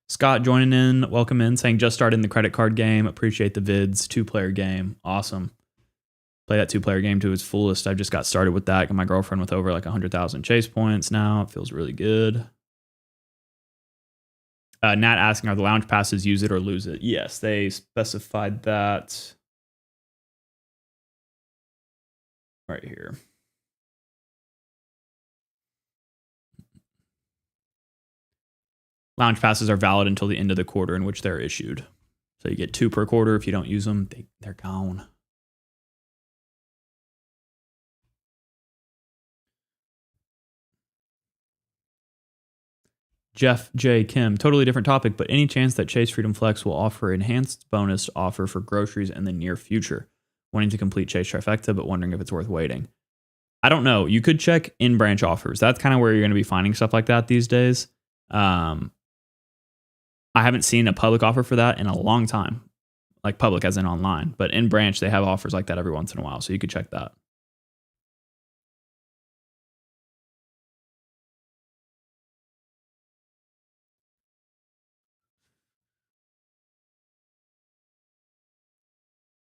Scott joining in, welcome in, saying just started in the credit card game. Appreciate the vids. 2-player game. Awesome. Play that 2-player game to its fullest. I just got started with that. Got my girlfriend with over like 100,000 chase points now. It feels really good. Nat asking, are the lounge passes use it or lose it? Yes, they specified that right here. Lounge passes are valid until the end of the quarter in which they're issued. So you get 2 per quarter. If you don't use them, they're gone. Jeff J. Kim, totally different topic, but any chance that Chase Freedom Flex will offer enhanced bonus offer for groceries in the near future? Wanting to complete Chase Trifecta, but wondering if it's worth waiting. I don't know. You could check in-branch offers. That's kind of where you're going to be finding stuff like that these days. I haven't seen a public offer for that in a long time. Like public as in online. But in-branch, they have offers like that every once in a while. So you could check that.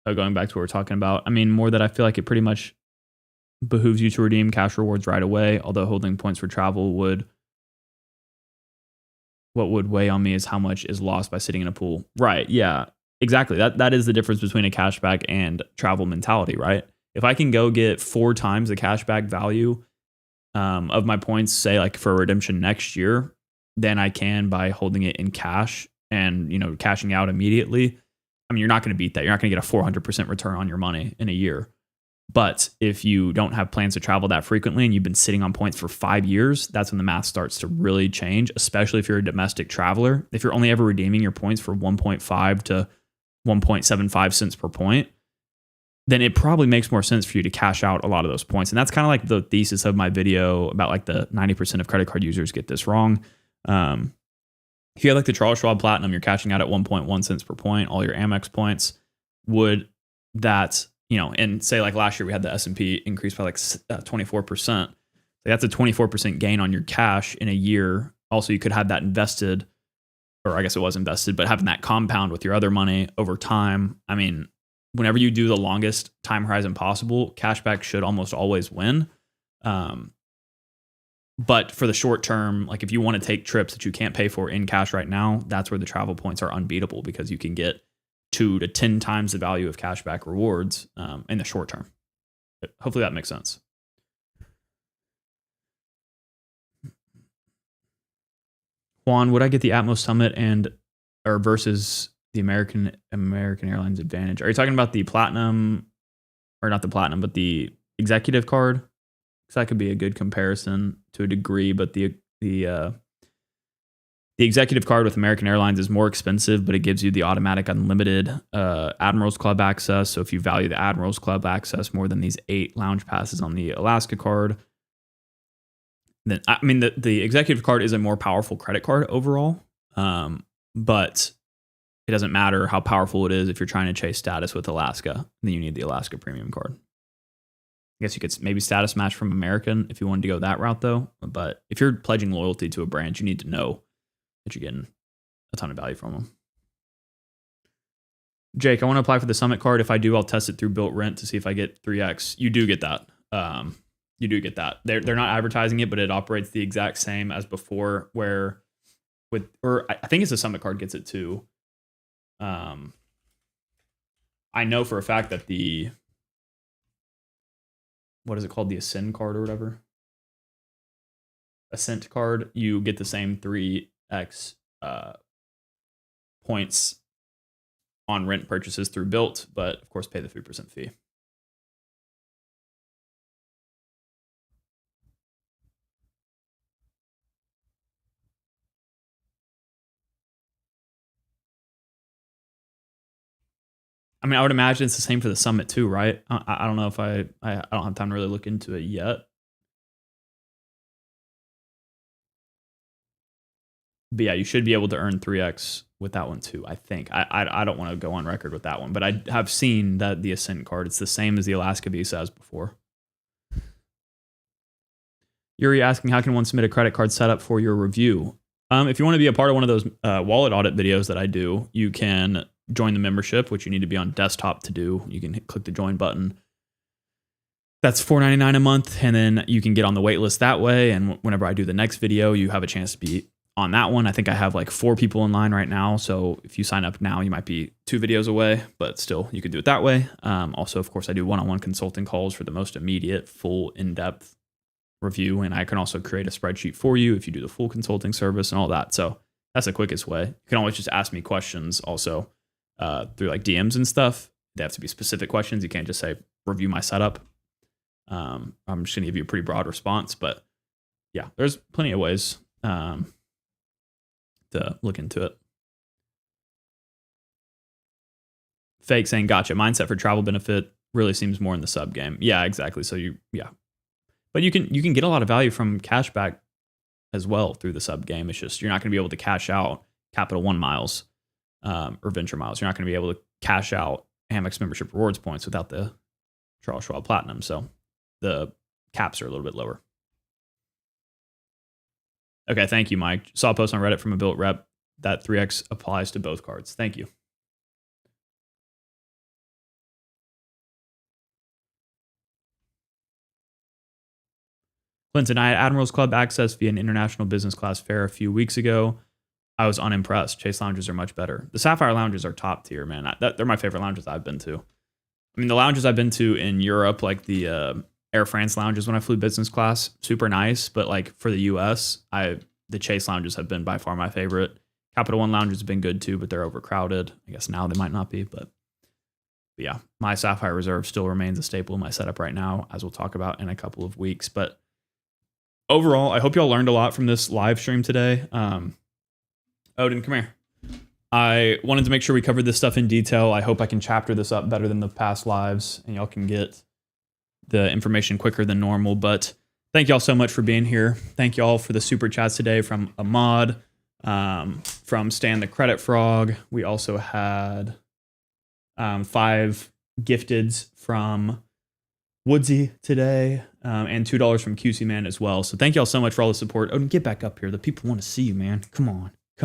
Going back to what we're talking about, I mean, more that I feel like it pretty much behooves you to redeem cash rewards right away, although holding points for travel would. What would weigh on me is how much is lost by sitting in a pool. Right, yeah, exactly. That is the difference between a cashback and travel mentality, right? If I can go get 4 times the cashback value of my points, say like for a redemption next year, than I can by holding it in cash and, you know, cashing out immediately. I mean, you're not going to beat that. You're not going to get a 400% return on your money in a year. But if you don't have plans to travel that frequently and you've been sitting on points for 5 years, that's when the math starts to really change, especially if you're a domestic traveler. If you're only ever redeeming your points for 1.5 to 1.75 cents per point, then it probably makes more sense for you to cash out a lot of those points. And that's kind of like the thesis of my video about like the 90% of credit card users get this wrong. If you have like the Charles Schwab Platinum, you're cashing out at 1.1 cents per point, all your Amex points, would that, you know, and say like last year we had the S&P increase by like 24%. That's a 24% gain on your cash in a year. Also, you could have that invested, or I guess it was invested, but having that compound with your other money over time. I mean, whenever you do the longest time horizon possible, cashback should almost always win. But for the short term, like if you want to take trips that you can't pay for in cash right now, that's where the travel points are unbeatable because you can get 2 to 10 times the value of cashback rewards in the short term. Hopefully that makes sense. Juan, would I get the Atmos Summit or versus the American Airlines Advantage? Are you talking about the platinum, or not the platinum, but the executive card? Because that could be a good comparison to a degree, but the executive card with American Airlines is more expensive, but it gives you the automatic unlimited Admirals Club access. So if you value the Admirals Club access more than these 8 lounge passes on the Alaska card, then I mean the executive card is a more powerful credit card overall, but doesn't matter how powerful it is. If you're trying to chase status with Alaska, then you need the Alaska Premium card. I guess you could maybe status match from American if you wanted to go that route, though. But if you're pledging loyalty to a brand, you need to know that you're getting a ton of value from them. Jake, I want to apply for the Summit card. If I do, I'll test it through Built Rent to see if I get 3x. You do get that. You do get that. They're not advertising it, but it operates the exact same as before. I think it's the Summit card gets it too. I know for a fact that what is it called? The Ascent card or whatever. Ascent card, you get the same 3x points on rent purchases through Built, but of course pay the 3% fee. I mean, I would imagine it's the same for the Summit too, right? I don't know if I don't have time to really look into it yet. But yeah, you should be able to earn 3x with that one too, I think. I don't want to go on record with that one, but I have seen that the Ascent card, it's the same as the Alaska Visa as before. Yuri asking, how can one submit a credit card setup for your review? If you want to be a part of one of those wallet audit videos that I do, you can join the membership, which you need to be on desktop to do. You can click the join button. That's $4.99 a month, and then you can get on the wait list that way. And whenever I do the next video, you have a chance to be on that one. I think I have like 4 people in line right now. So if you sign up now, you might be 2 videos away, but still you could do it that way. Also, of course, I do one-on-one consulting calls for the most immediate, full, in-depth review. And I can also create a spreadsheet for you if you do the full consulting service and all that. So that's the quickest way. You can always just ask me questions also through like DMs and stuff. They have to be specific questions. You can't just say, review my setup. I'm just going to give you a pretty broad response, but yeah, there's plenty of ways to look into it. Fake saying, gotcha. Mindset for travel benefit really seems more in the sub game. Yeah, exactly. So but you can get a lot of value from cashback as well through the sub game. It's just, you're not going to be able to cash out Capital One miles or Venture miles. You're not going to be able to cash out Amex membership rewards points without the Charles Schwab Platinum. So the caps are a little bit lower. Okay, thank you, Mike. Saw a post on Reddit from a Built rep that 3x applies to both cards. Thank you. Clinton, I had Admirals Club access via an international business class fare a few weeks ago. I was unimpressed. Chase lounges are much better. The Sapphire lounges are top tier, man. They're my favorite lounges I've been to. I mean, the lounges I've been to in Europe, like the Air France lounges when I flew business class, super nice. But like for the US, the Chase lounges have been by far my favorite. Capital One lounges have been good too, but they're overcrowded. I guess now they might not be, but yeah, my Sapphire Reserve still remains a staple in my setup right now, as we'll talk about in a couple of weeks. But overall, I hope y'all learned a lot from this live stream today. Odin, come here. I wanted to make sure we covered this stuff in detail. I hope I can chapter this up better than the past lives, and y'all can get the information quicker than normal. But thank y'all so much for being here. Thank y'all for the super chats today from Ahmad, from Stan the Credit Frog. We also had 5 gifteds from Woodsy today, and $2 from QC Man as well. So thank y'all so much for all the support. Odin, get back up here. The people want to see you, man. Come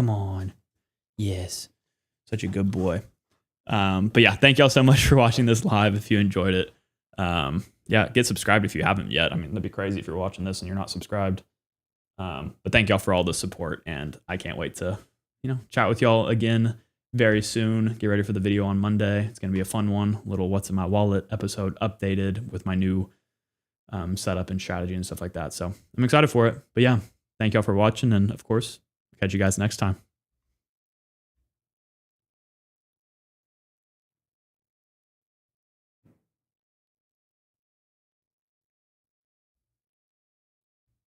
on. Yes. Such a good boy. But yeah, thank y'all so much for watching this live if you enjoyed it. Yeah, get subscribed if you haven't yet. I mean, that'd be crazy if you're watching this and you're not subscribed. But thank y'all for all the support, and I can't wait to, chat with y'all again very soon. Get ready for the video on Monday. It's going to be a fun one. Little What's in My Wallet episode updated with my new setup and strategy and stuff like that. So I'm excited for it. But yeah, thank y'all for watching, and of course, catch you guys next time.